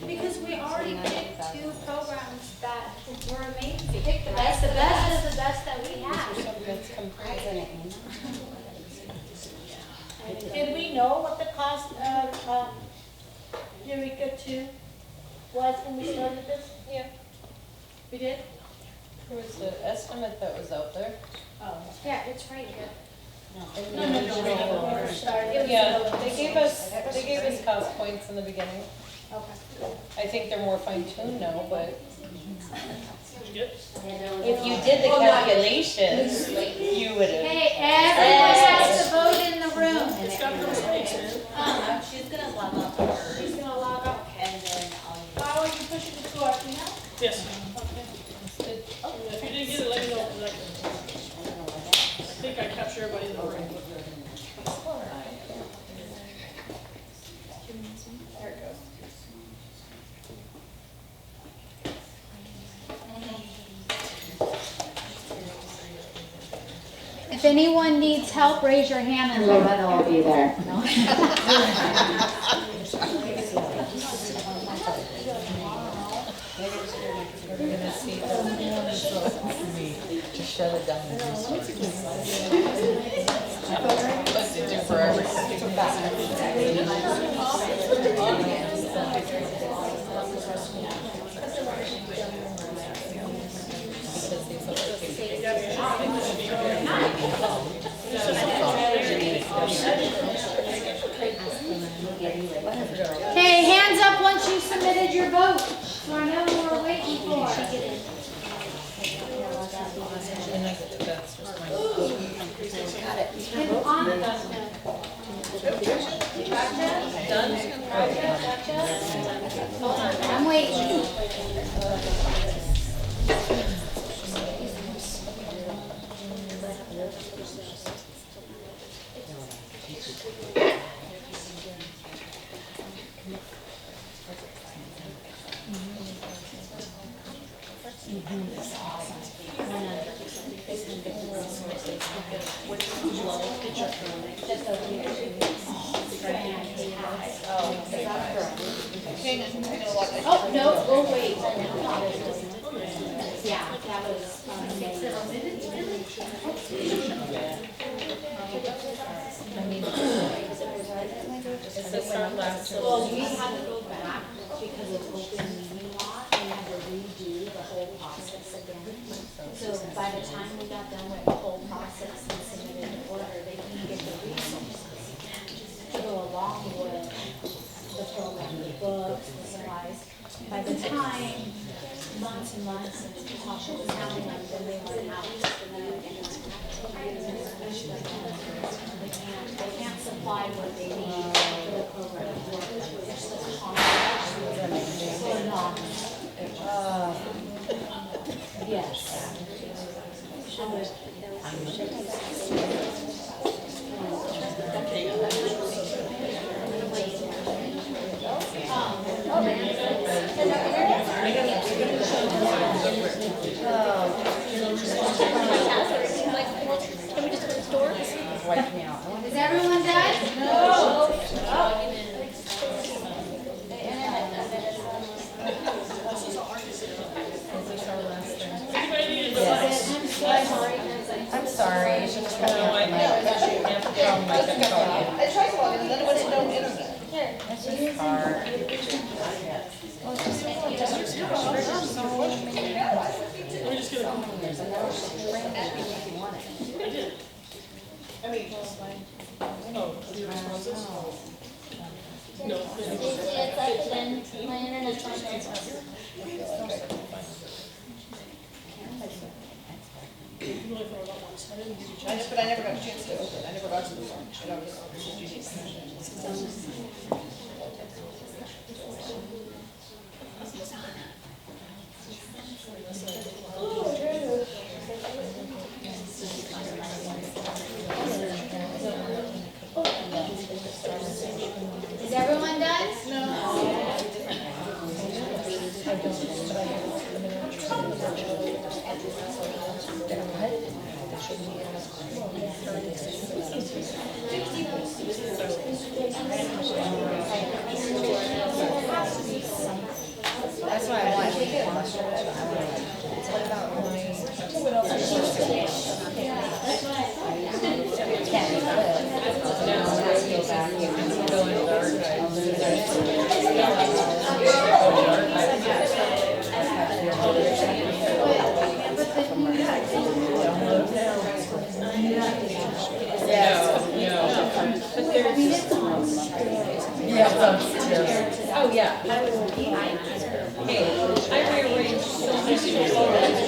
Because we already picked 2 programs that were amazing. Pick the best. The best is the best that we have. That's Did we we know what the cost of Eureka 2 was when we started this? Yeah. We did? There was an estimate that was out there. Oh. Yeah, it's right here. No. Yeah, they gave us cost points in the beginning. Okay. I think they're more fine tuned now, but If you did the calculations, you would have. Hey, everyone has to vote in the room. It's got no space, man. She's gonna log off. She's gonna log off. And then How are you pushing it to us, you know? Yes. If you didn't get it, let me know, 'cause I think I captured everybody in the room. There it goes. if anyone needs help, raise your hand and Loretta will be there. To shut it down. What's it do forever? Okay, hands up once you submitted your vote. So I know who we're waiting for. I'm waiting. Oh, no, we'll wait. Yeah, that was Is this our last? Well, we had to go back because of open meeting law, we had to redo the whole process again. So by the time we got done with the whole process and submitted an order, they didn't get the resources to go along with the program, the books, the supplies. By the time months and months and Tasha was counting on them, they were out. They can't supply what they need for the program. They're so hard, so long. Yes. Can we just go to the store? Is everyone done? No. I'm sorry, it's just kind of like, I tried to log in, and then it went to no internet. it's just hard. We're just gonna. I mean, Oh, the responses? No. It's up to them. My internet's fine. but I never got a chance to open it. I never got to the form. I don't know. Is everyone done? That's why I want to. Oh, yeah. Hey, I rearranged so many photos.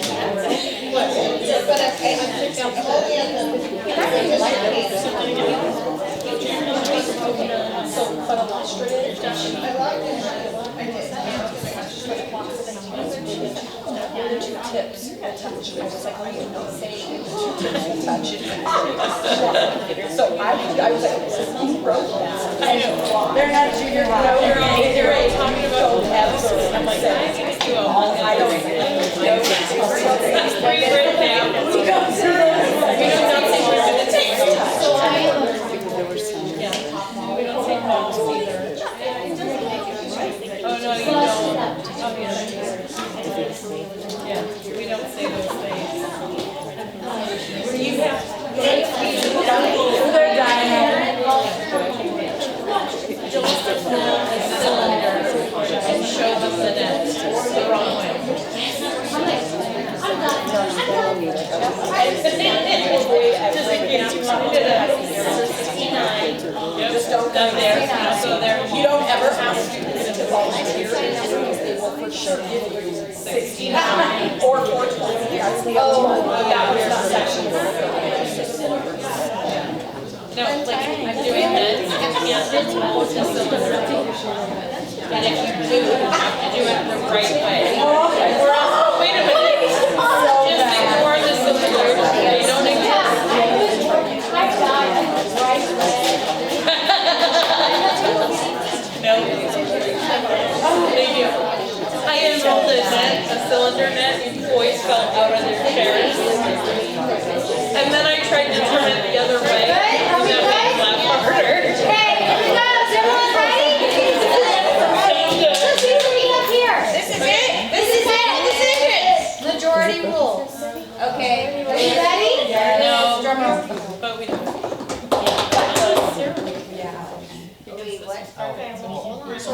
Tips. So I was like, who wrote that? I know. They're not junior high. They're all talking about I'm like, I don't know. It's pre-written down. We don't say where it takes. So we don't say calls either. Oh, no, you don't. Oh, yeah. Yeah, we don't say those things. You have, they're dying. Cylinder and show them the net the wrong way. Just don't go there. So there. You don't ever ask students to volunteer because they will for sure give you 69 or 420. That's the other one. That was not section. No, like I'm doing this, you can't hold the cylinder. And if you do, you have to do it the right way. We're all, wait a minute, just ignore the cylinder, they don't exist. No. They do. I enrolled a net, a cylinder net, and boys fell out of their chairs. And then I tried to turn it the other way. Majority rules. Okay, are you ready? No, but we don't. Wait, what? Okay, hold on. This is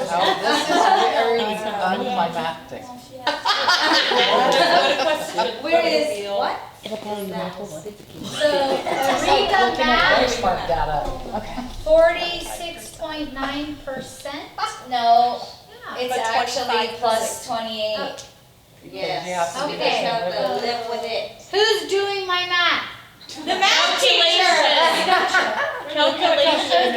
very unclimactic. Where is what? So, Eureka Math, Benchmark data. Okay. 46.9%. No, it's actually plus 28. Yes. Okay. Live with it. Who's doing my math? The math teacher. Calculation.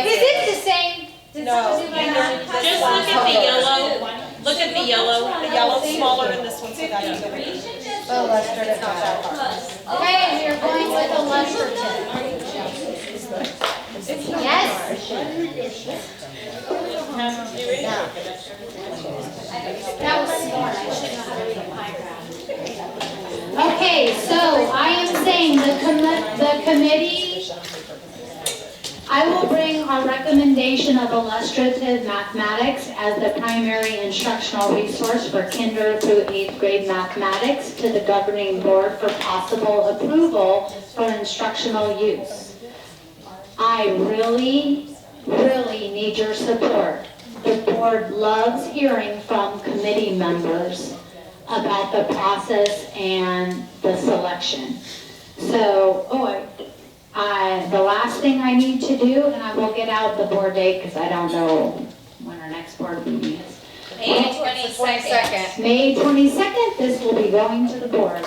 Is it the same? Did someone do my math? Just look at the yellow. Look at the yellow. The yellow's smaller than this one, so that's the reason. Illustrative, not that hard. Okay, we are going with illustrative. Yes? That was smart. I should know how to read a pie graph. Okay, so I am saying the committee, I will bring our recommendation of illustrative mathematics as the primary instructional resource for kinder through 8th grade mathematics to the governing board for possible approval for instructional use. I really need your support. The board loves hearing from committee members about the process and the selection. So, the last thing I need to do, and I will get out the board date because I don't know when our next board meeting is. May 22nd. May 22nd, this will be going to the board.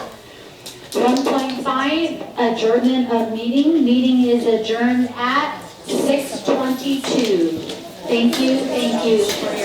1.5, adjournment of meeting. Meeting is adjourned at 6:22. Thank you for your